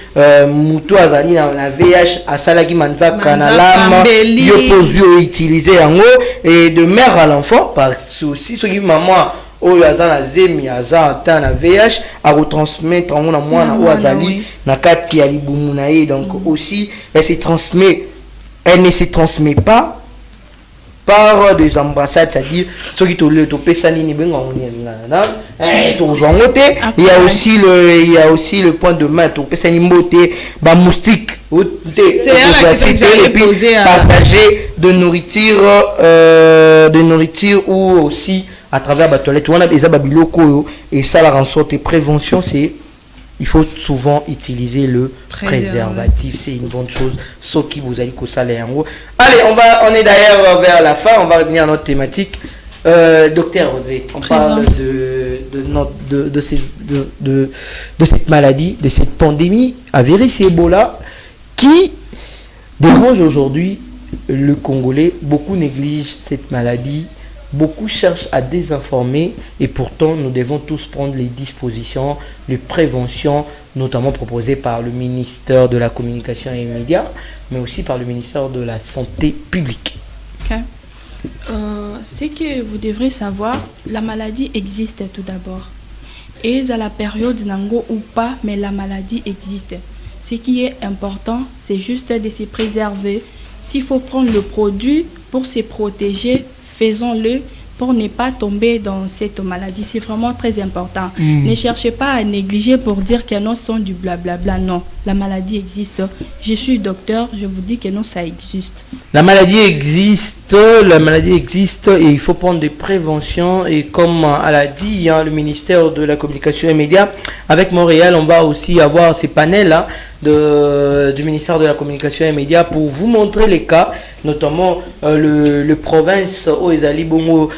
Moutou Azali dans la VH, Asalagi Manzaka Nalam, Yoposio utilisé en haut, et de mère à l'enfant, parce que aussi ce qui maman oyo aza na zemi aza ata na VH a retransmettre en mwana o azali na kati ya libumu na ye, donc aussi elle ne se transmet pas par des ambassades, c'est-à-dire ceux qui il y a aussi le point de main ba moustique partager de nourriture ou aussi à travers la toilette et ça la en sorte prévention, c'est il faut souvent utiliser le préservatif. C'est une bonne chose. Sauf qui vous allez salaire en haut. Allez, on est d'ailleurs vers la fin. On va revenir à notre thématique. Docteur Rosé, on parle de cette maladie, de cette pandémie à virus Ebola qui dérange aujourd'hui le Congolais. Beaucoup négligent cette maladie. Beaucoup cherchent à désinformer et pourtant nous devons tous prendre les dispositions de prévention, notamment proposées par le ministère de la Communication et des Médias, mais aussi par le ministère de la Santé publique. Okay. C'est que vous devrez savoir, la maladie existe tout d'abord. Et à la période nango ou pas, mais la maladie existe. Ce qui est important, c'est juste de se préserver. S'il faut prendre le produit pour se protéger, faisons-le pour ne pas tomber dans cette maladie. C'est vraiment très important. Ne cherchez pas à négliger pour dire que non, sont du blablabla. Non, la maladie existe. Je suis docteur, je vous dis que non, ça existe. La maladie existe et il faut prendre des préventions. Et comme elle a dit, le ministère de la Communication et des Médias, avec Montréal, on va aussi avoir ces panels du ministère de la Communication et des Médias pour vous montrer les cas, notamment le province où les Alibongo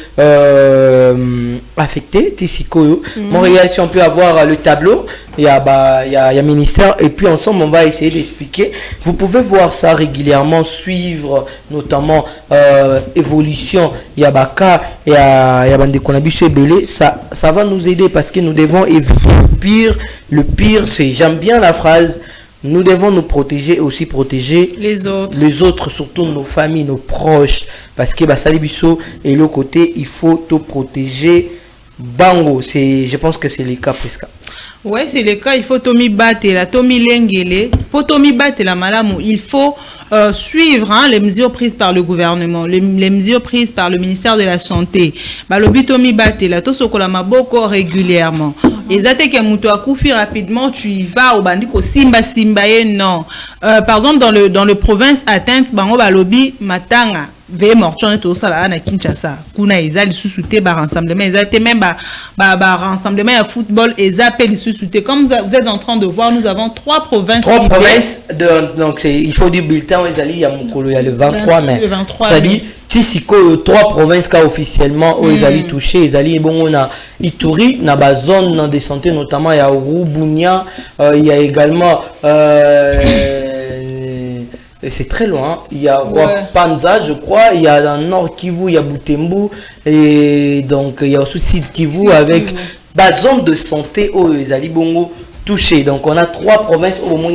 affectés, Tissikoyo. Montréal, si on peut avoir le tableau, il y a ministère, et puis ensemble on va essayer d'expliquer. Vous pouvez voir ça régulièrement, suivre notamment évolution, il y a Baka, il y a Bandekonabisho et Belé, ça va nous aider parce que nous devons éviter le pire, c'est, j'aime bien la phrase, nous devons nous protéger et aussi protéger les autres, surtout nos familles, nos proches, parce que Salibiso et l'autre côté, il faut te protéger. Bango, je pense que c'est le cas presque. Oui, c'est le cas. Il faut Tomi battre la Tomi Lengele. Pour Tomi battre la Malamu, il faut suivre les mesures prises par le gouvernement, les mesures prises par le ministère de la Santé. Le but Tomi battre la Tosokola Maboko régulièrement. Et ça que Moutou a couffé rapidement, tu y vas au bandiko Simba non. Par exemple, dans le province atteinte, Bango Balobi Matanga. Ve mortion tout ça là na Kinshasa kuna ezali sous-souté par rassemblement ezali même rassemblement à football ezapeli sous-souté comme vous êtes en train de voir nous avons trois provinces donc il faut du bulletin ezali ya mukolo ya le 23 mai ça dit Tisiko 3 provinces ka officiellement où ezali touché ezali bongo na Ituri na ba zone de santé notamment ya Rubunia il y a également c'est très loin, il y a Panza je crois, il y a dans Nord Kivu, il y a Butembo et donc il y a aussi Sud Kivu avec la zone de santé où les Alibongo touchés. Donc on a 3 provinces au moins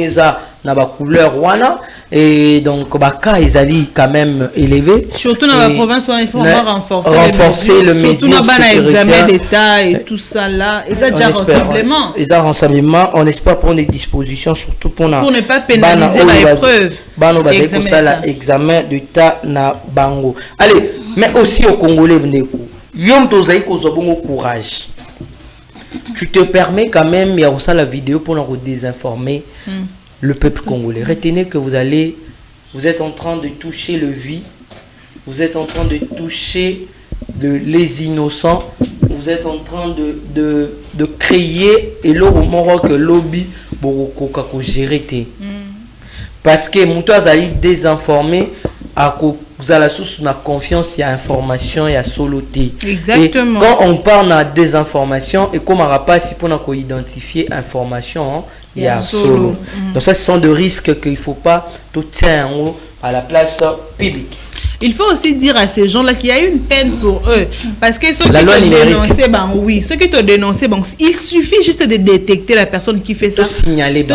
na ba couleur wana et donc baka ezali quand même élevé, surtout dans la province où il faut renforcer le mesure surtout dans l'examen d'état et tout ça là et ça déjà rassemblement et ça rassemblement on espère prendre des dispositions surtout pour ne pas pénaliser l'épreuve l'examen d'état na bango. Allez, mais aussi au Congolais ndeko yom tozai kozwa bongo courage, tu te permets quand même il y a aussi la vidéo pour nous désinformer le peuple congolais. Retenez que vous êtes en train de toucher le vie, vous êtes en train de toucher les innocents, vous êtes en train de créer et l'euro que lobby pour gérer. Parce que Moutou a désinformé à vous avez la source de confiance, il y a information, il y a soloté. Exactement. Et quand on parle de désinformation, et comme on n'a pas si pour identifier information, il y a solo. Donc ça, ce sont des risques qu'il ne faut pas tout tenir à la place publique. Il faut aussi dire à ces gens-là qu'il y a une peine pour eux. Parce que ceux qui te dénoncent, il suffit juste de détecter la personne qui fait ça. Signaler.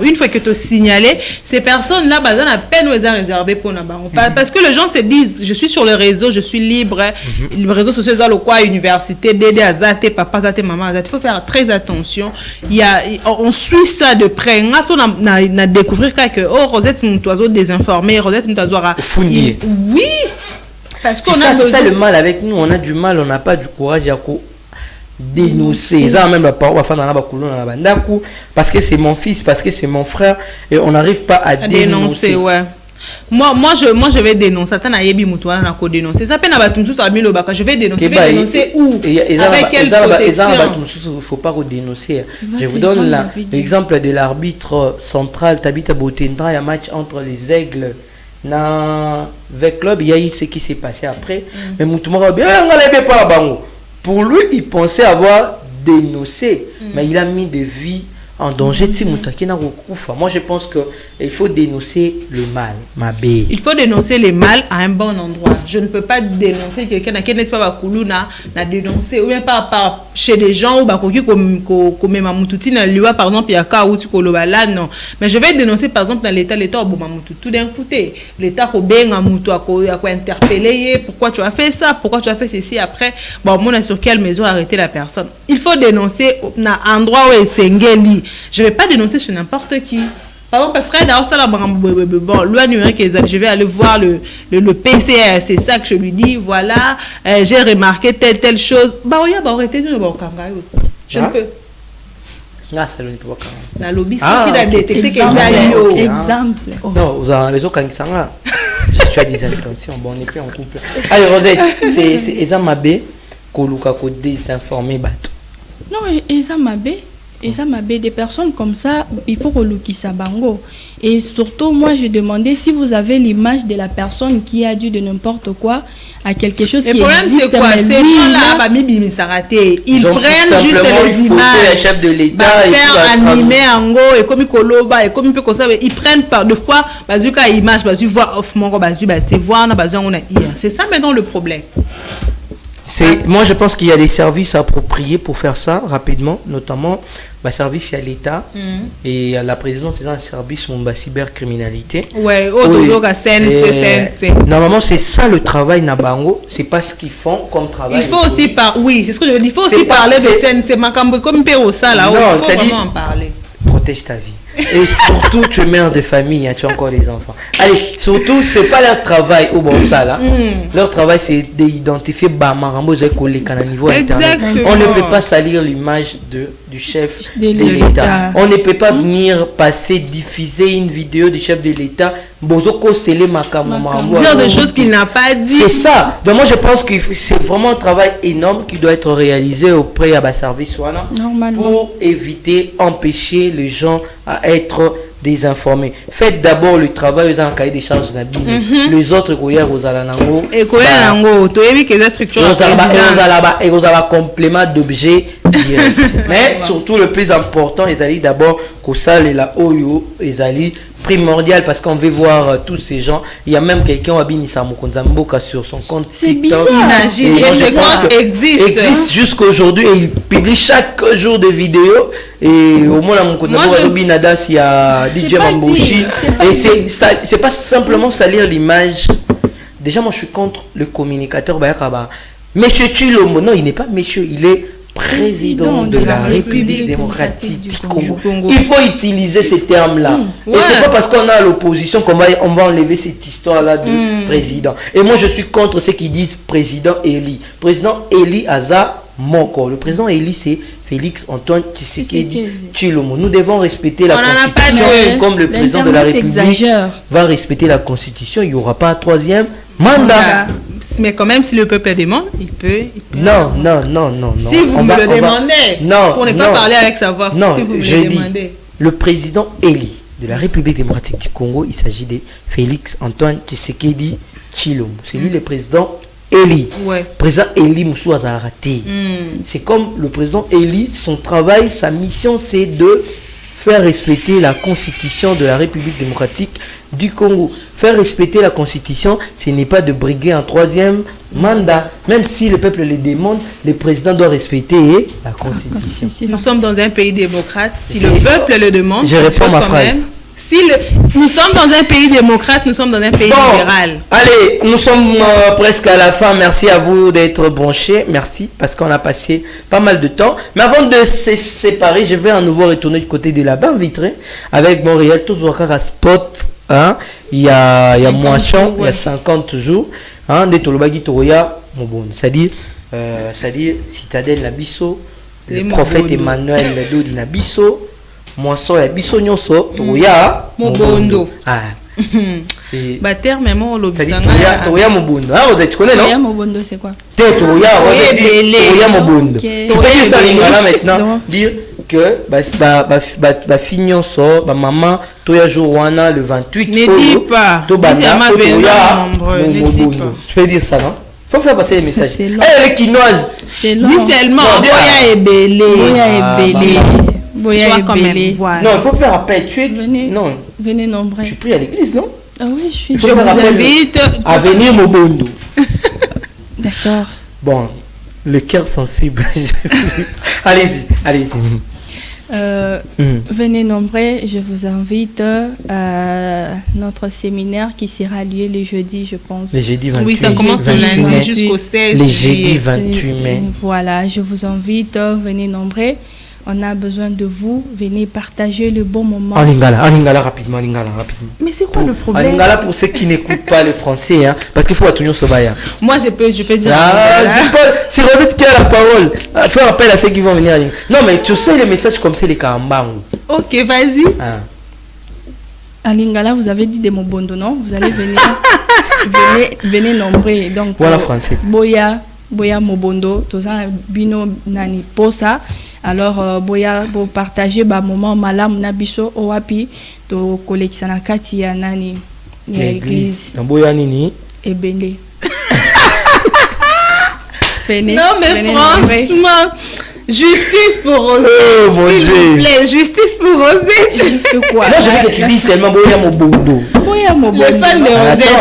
Une fois que tu as signalé, ces personnes-là, la peine où elles ont réservé pour nous. Parce que les gens se disent, je suis sur le réseau, je suis libre. Le réseau social, université, Dédé, Azate, papa, Azate, maman, Azate. Il faut faire très attention. On suit ça de près. On a découvert que Rosette Moutoiseau désinformé, Rosette Moutoiseau a fouillé. Oui, parce qu'on a ça le mal avec nous, on a du mal, on n'a pas du courage à dénoncer. Ça même la parole parce que c'est mon fils, parce que c'est mon frère et on n'arrive pas à dénoncer. Ouais. Moi, je vais dénoncer. Attends, Ayebi Moutouana n'a qu'à dénoncer. Ça peine à Batumsou, ça a mis le bac. Je vais dénoncer. Je vais dénoncer où? Avec quelle protection? Il ne faut pas redénoncer. Je vous donne l'exemple de l'arbitre central, Tabita Botendra, il y a un match entre les Aigles avec club. Il y a eu ce qui s'est passé après. Mais Moutouana, pour lui, il pensait avoir dénoncé. Mais il a mis de vie en danger. Moi je pense qu'il faut dénoncer le mal. Il faut dénoncer le mal à un bon endroit. Je ne peux pas dénoncer quelqu'un qui n'est pas dénoncer ou bien par chez des gens ou comme Mamoututi dans le par exemple il y a cas où tu là non. Mais je vais dénoncer par exemple dans l'état au Mamoutou tout d'un côté l'état ko benga mutu a interpeller pourquoi tu as fait ça, pourquoi tu as fait ceci après bon on sur quelle maison arrêter la personne. Il faut dénoncer dans endroit où est sengeli. Je ne vais pas dénoncer chez n'importe qui. Par exemple, Fred, bon, loi numérique, je vais aller voir le PCR, c'est ça que je lui dis, voilà, j'ai remarqué telle chose. Je ne peux. Ah, ça ne peut pas. La lobby, qui a détecté exemple. Non, vous avez besoin quand tu as des intentions. Bon, on est plus en couple. Allez, Rosette, c'est Ezamabé, Koluka, désinformer Bato. Non, Ezamabé. Et ça m'a des personnes comme ça, il faut relouquer ça bango. Et surtout, moi, je demandais si vous avez l'image de la personne qui a dû de n'importe quoi à quelque chose qui existe. Le problème, c'est quoi? Ces gens-là, ils prennent juste les images. Chef de l'État faire animer en gros, et comme Koloba, et comme il peut comme ça, ils prennent par deux fois, bazuka image, bazu voir off mon bazu, voir, on a c'est ça maintenant le problème. Moi, je pense qu'il y a des services appropriés pour faire ça rapidement, notamment le service à l'État et à la présidence, c'est un service de cybercriminalité. Normalement, c'est ça le travail Nabango, c'est pas ce qu'ils font comme travail. Il faut aussi parler, c'est ce que je veux dire, il faut aussi parler de CNC, comme Péro ça là, il faut vraiment en parler. Protège ta vie. Et surtout, tu es mère de famille, hein, tu as encore des enfants. Allez, surtout, c'est pas leur travail au bon ça là. Leur travail, c'est d'identifier Bamarambo, à niveau internet. On ne peut pas salir l'image du chef de l'État. On ne peut pas venir diffuser une vidéo du chef de l'État. Dire des choses qu'il n'a pas dit. C'est ça. Donc moi je pense que c'est vraiment un travail énorme qui doit être réalisé auprès de service pour éviter, empêcher les gens à être désinformés. Faites d'abord le travail aux cahier des charges les autres aux alanango et vous avez complément d'objet mais surtout le plus important ils allaient d'abord que ça les la oyo ils allaient primordial parce qu'on veut voir tous ces gens. Il y a même quelqu'un qui a mis sur son compte TikTok. C'est existe jusqu'aujourd'hui et il publie chaque jour des vidéos et au moins il y a DJ Mambouchi et c'est pas simplement salir l'image. Déjà moi je suis contre le communicateur Monsieur Tshilombo, non il n'est pas monsieur, il est président de la République démocratique du Congo. Il faut utiliser ces termes-là. Et c'est pas parce qu'on a l'opposition qu'on va enlever cette histoire-là de président. Et moi, je suis contre ceux qui disent président Eli. Président Eli Aza Moko. Le président Eli, c'est Félix Antoine Tshisekedi Tshilombo. Nous devons respecter la Constitution. Comme le président de la République va respecter la Constitution, il n'y aura pas un troisième mandat. Mais quand même, si le peuple demande, il peut. Non. Si vous me le demandez, pour ne pas parler avec sa voix, si vous me le demandez. Le président Eli de la République démocratique du Congo, il s'agit de Félix Antoine Tshisekedi Tshilombo. C'est lui le président Eli. Président Eli Moussou Azarate. C'est comme le président Eli, son travail, sa mission, c'est de faire respecter la constitution de la République démocratique du Congo. Faire respecter la constitution, ce n'est pas de briguer un troisième mandat. Même si le peuple le demande, le président doit respecter la constitution. Nous sommes dans un pays démocrate. Si le peuple le demande, je réponds ma phrase. Nous sommes dans un pays démocrate, nous sommes dans un pays libéral. Allez, nous sommes presque à la fin. Merci à vous d'être branchés. Merci parce qu'on a passé pas mal de temps. Mais avant de se séparer, je vais à nouveau retourner du côté de la bain vitrée avec Montréal. Toujours à spot. Hein? Il y a moisson, il y a 50 jours. Hein? C'est-à-dire Citadelle Nabiso, le prophète Emmanuel Dodi Nabiso. Moisson ya biso nyonso toya mobondo Bah terme même on lobisanga. Toya Mobondo. Ah tu connais non? Toya Mobondo c'est quoi? Toya Mobondo. Tu peux dire ça lingala maintenant, dire que bah fignon sort, bah maman toya jour wana le 28. Ne dis pas. To banda toya Mobondo. Tu peux dire ça non? Faut faire passer les messages. Avec quinoise. C'est long. Dis seulement Boya est belé. Boya est belé. Non, il faut faire appel. Tu es non. Venez nombreux. Tu pries à l'église, non? Ah oui, je suis. Je vous invite à venir Mobondo. D'accord. Bon, le cœur sensible. Allez-y. Venez nombreux, je vous invite à notre séminaire qui sera lieu le jeudi, je pense. Le jeudi 28 mai. Oui, ça commence le lundi jusqu'au 16 le jeudi 28 mai. Voilà, je vous invite, venez nombreux. On a besoin de vous. Venez partager le bon moment. En lingala rapidement. Mais c'est quoi le problème? En lingala pour ceux qui n'écoutent pas le français, hein, parce qu'il faut attendre ce bail. Moi, je peux dire. C'est Rosette qui a la parole. Faire appel à ceux qui vont venir. Non, mais tu sais les messages comme c'est les Karambangu. Ok, vas-y. En lingala, vous avez dit de Mobondo, non? Vous allez venir. venez nombreux. Donc, voilà français. Boya Mobondo, toza bino nani posa. Alors boya bo partager ba moment malam na biso owapi to kolekisana kati ya nani ya église. Boya nini? Ebele. Non mais franchement, justice pour Rosette. Oh mon Dieu. S'il vous plaît, justice pour Rosette. C'est quoi? Moi je veux que tu dis seulement Boya Mobondo. Les fans de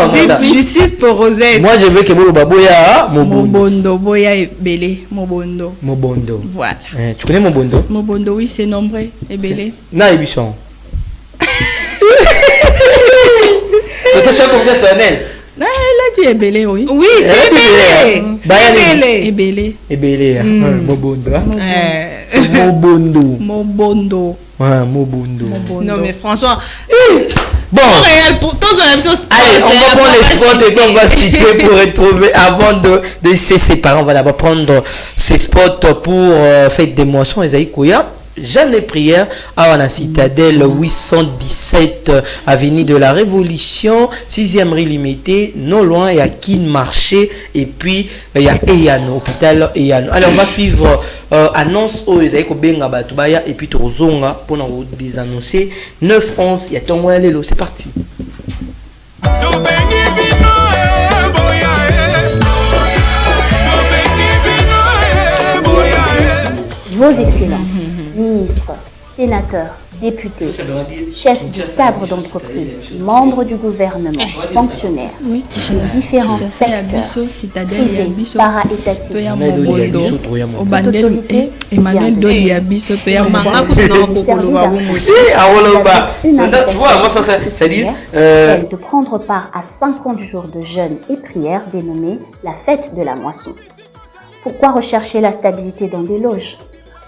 Rosette, dites justice pour Rosette. Moi je veux que Boya Mobondo, Boya Ebele, Mobondo. Voilà. Tu connais Mobondo? Mobondo, oui, c'est nombreux. Ebele. Na Ebisson. Tu as compris ça, Nel? Elle a dit Ebele, oui. Oui, c'est Ebele. Ebele. Mobondo. C'est Mobondo. Non mais franchement. Bon, allez, on va prendre les spots et puis on va citer pour retrouver avant de se séparer. On va d'abord prendre ces spots pour faire des moissons. Esaïe Koya, Jeanne et prière à la citadelle 817 avenue de la Révolution, 6e rue limitée, non loin, il y a Kin Marché et puis il y a Eyano, hôpital Eyano. Alors on va suivre annonce au Esaïe Kobenga Batubaya et puis Tozonga pour nous désannoncer 9-11, il y a ton Lelo, c'est parti. Vos Excellences, ministres, sénateurs, députés, chefs et cadres d'entreprise, membres du gouvernement, fonctionnaires, de différents secteurs, privés, para-étatiques, celle de prendre part à 50 jours de jeûne et prière dénommée la fête de la moisson. Pourquoi rechercher la stabilité dans des loges?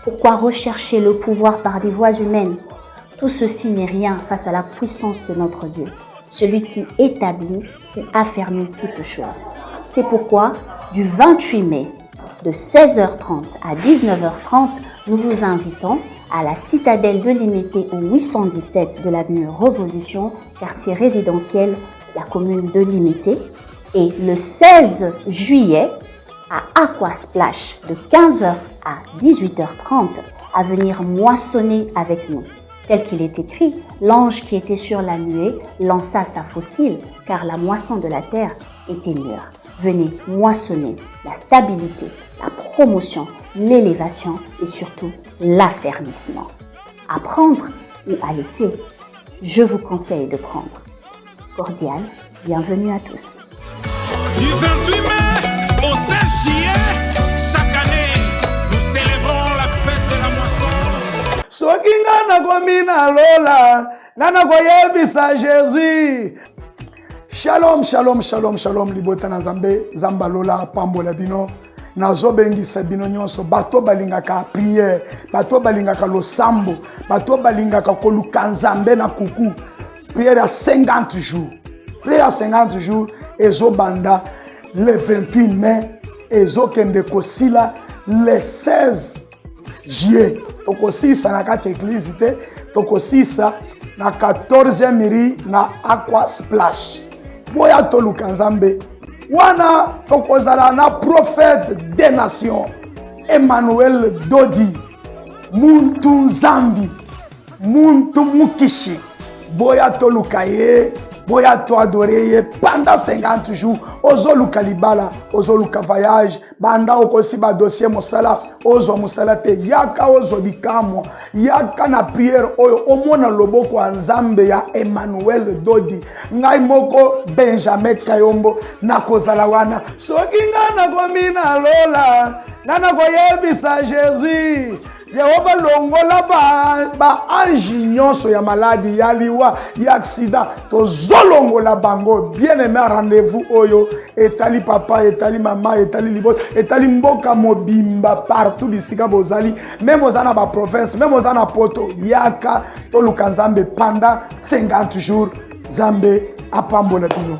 Pourquoi rechercher le pouvoir par des voies humaines? Tout ceci n'est rien face à la puissance de notre Dieu, celui qui établit, qui affermit toutes choses. C'est pourquoi, du 28 mai, de 16h30 à 19h30, nous vous invitons à la citadelle de Limité au 817 de l'avenue Révolution, quartier résidentiel, la commune de Limité, et le 16 juillet, à Aquasplash de 15h à 18h30 à venir moissonner avec nous. Tel qu'il est écrit, l'ange qui était sur la nuée lança sa faucille car la moisson de la terre était mûre. Venez moissonner la stabilité, la promotion, l'élévation et surtout l'affermissement. À prendre ou à laisser, je vous conseille de prendre. Cordial, bienvenue à tous. Du 28 mai au 16 juillet, chaque année, nous célébrons la fête de la moisson. Sokinga na komina lola, nana koyebisa Jésus. Shalom, shalom, shalom, shalom, libota na Zambe, Zamba lola, pambola bino. Nazo bengisa bino nyonso, bato balingaka prière, bato balingaka losambo, bato balingaka koluka Nzambe na kuku. Prière à 50 jours. Prière à 50 jours, ezo banda le 28 mai, ezo kende kosila le 16 juillet. Tokosisa na kati église te, tokosisa na 14e rue na Aquasplash. boya toluka nzambe wana tokozala na prophète des nations Emmanuel Dodi muntu nzambi muntu mukishi boya toluka ye boya to adorer ye pendant 50 jours ozoluka libala ozoluka voyage banda okosi ba dossier mosala ozo mosala te yaka ozo bikamo yaka na prière oyo omona loboko ya nzambe ya Emmanuel Dodi ngai moko Benjamin Kayombo nakozala wana soki nga nakomina lola nana koyebisa Jésus Jehova longola ba ange nyonso ya maladi ya liwa ya accident to zolongola bango bien aimé rendez-vous oyo etali papa etali mama etali libot etali mboka mobimba partout bisika bozali même ozana ba province même ozana poto yaka to lukanzambe pendant 50 jours Zambe apambola bino.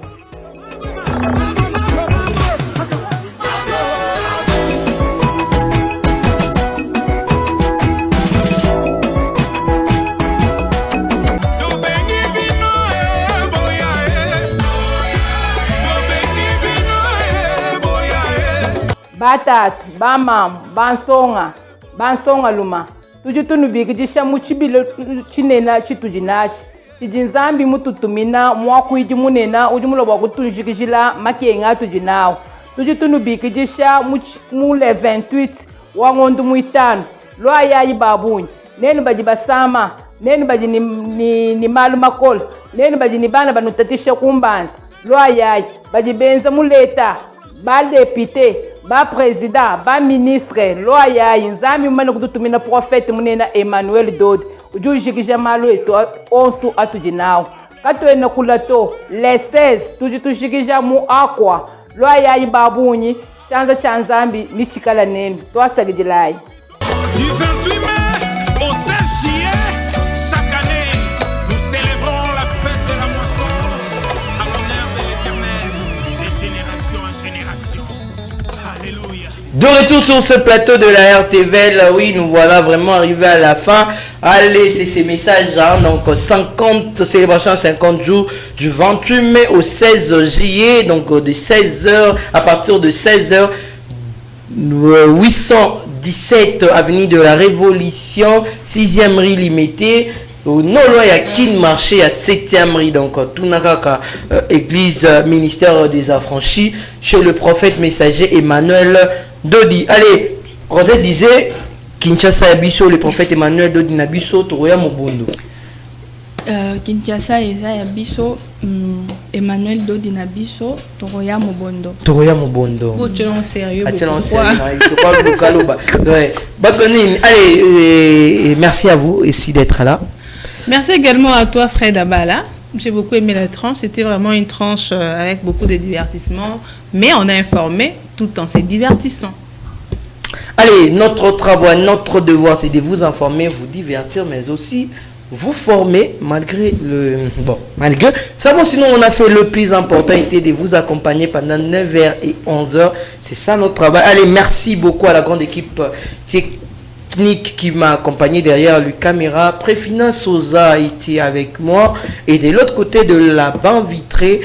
Batat, bamam, bansonga luma. Tuju tunubiki jisha muchibilo chinena chitujinachi. Tijinzambi mututumina mwaku ijimunena ujumulo wakutunjikijila makienga tujinao. Tuju tunubiki jisha mule 28 wangondu muitano. Loa yayi babunyi. Nenu baji basama. Nenu baji ni malu makol. Nenu baji ni bana banutatisha kumbanza. Loa yayi. Baji benza muleta. Ba député, ba président, ba ministre, loya inzami mwana kututumina prophète munena Emmanuel Dodi. Ujujikija malo eto onsu atujinao. Katwena kulato les 16 tujitushikija mu akwa. Loya ibabunyi chanza chanzambi ni chikala nenu. Twasagijilai. Du 28 mai au 16 juillet, chaque année, nous célébrons la fête de la moisson à l'honneur de l'Éternel, de génération en génération. Alléluia. De retour sur ce plateau de la RTVL, oui, nous voilà vraiment arrivés à la fin. Allez, c'est ces messages, hein, donc 50 célébrations, 50 jours du 28 mai au 16 juillet, donc de 16h, à partir de 16h, 817 avenue de la Révolution, 6e rue limitée. Non, il y a qui marché à 7e rue, donc tout nakaka église ministère des affranchis chez le prophète messager Emmanuel Dodi. Allez, Rosette disait Kinshasa Yabiso, le prophète Emmanuel Dodi Nabiso, Toroya Mobondo. Kinshasa Yabiso, Emmanuel Dodi Nabiso, Toroya Mobondo. Toroya Mobondo. Oh, tu es sérieux. Il faut pas le caloba. Allez, merci à vous ici d'être là. Merci également à toi, Fred Abala. J'ai beaucoup aimé la tranche. C'était vraiment une tranche avec beaucoup de divertissement. Mais on a informé tout en se divertissant. Allez, notre travail, notre devoir, c'est de vous informer, vous divertir, mais aussi vous former malgré le... Bon, malgré... Ça va, sinon on a fait le plus important, était de vous accompagner pendant 9h et 11h. C'est ça notre travail. Allez, merci beaucoup à la grande équipe technique qui m'a accompagné derrière le caméra. Préfinance Sosa était avec moi. Et de l'autre côté de la bande vitrée,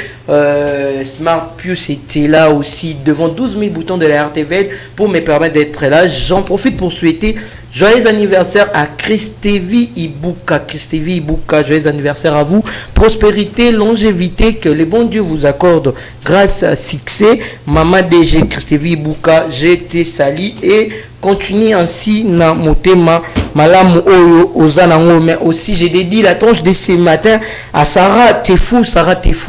Smart Pius était là aussi devant 12 000 boutons de la RTVL pour me permettre d'être là. J'en profite pour souhaiter joyeux anniversaire à Christevi Ibuka. Christevi Ibuka, joyeux anniversaire à vous. Prospérité, longévité, que le bon Dieu vous accorde grâce à succès. Maman DG Christevi Ibuka, j'ai été sali et continue ainsi na motema malamu oyo ozanango. Mais aussi j'ai dédié la tranche de ce matin à Sarah Tefou,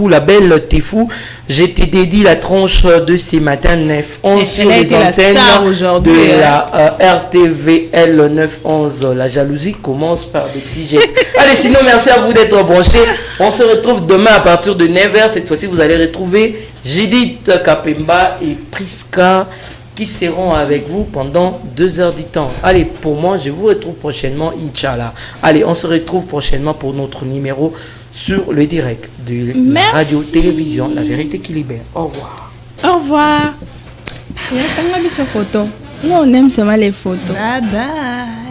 la belle Tefou. J'ai dédié la tranche de ce matin 9-11 sur les antennes de la RTVL 9-11. La jalousie commence par des petits gestes. Allez, sinon merci à vous d'être branchés. On se retrouve demain à partir de 9h. Cette fois-ci vous allez retrouver Judith Kapemba et Priska qui seront avec vous pendant 2 heures du temps. Allez, pour moi, je vous retrouve prochainement, Inch'Allah. Allez, on se retrouve prochainement pour notre numéro sur le direct de la radio-télévision La Vérité qui Libère. Au revoir. Au revoir. On aime seulement les photos. Bye bye.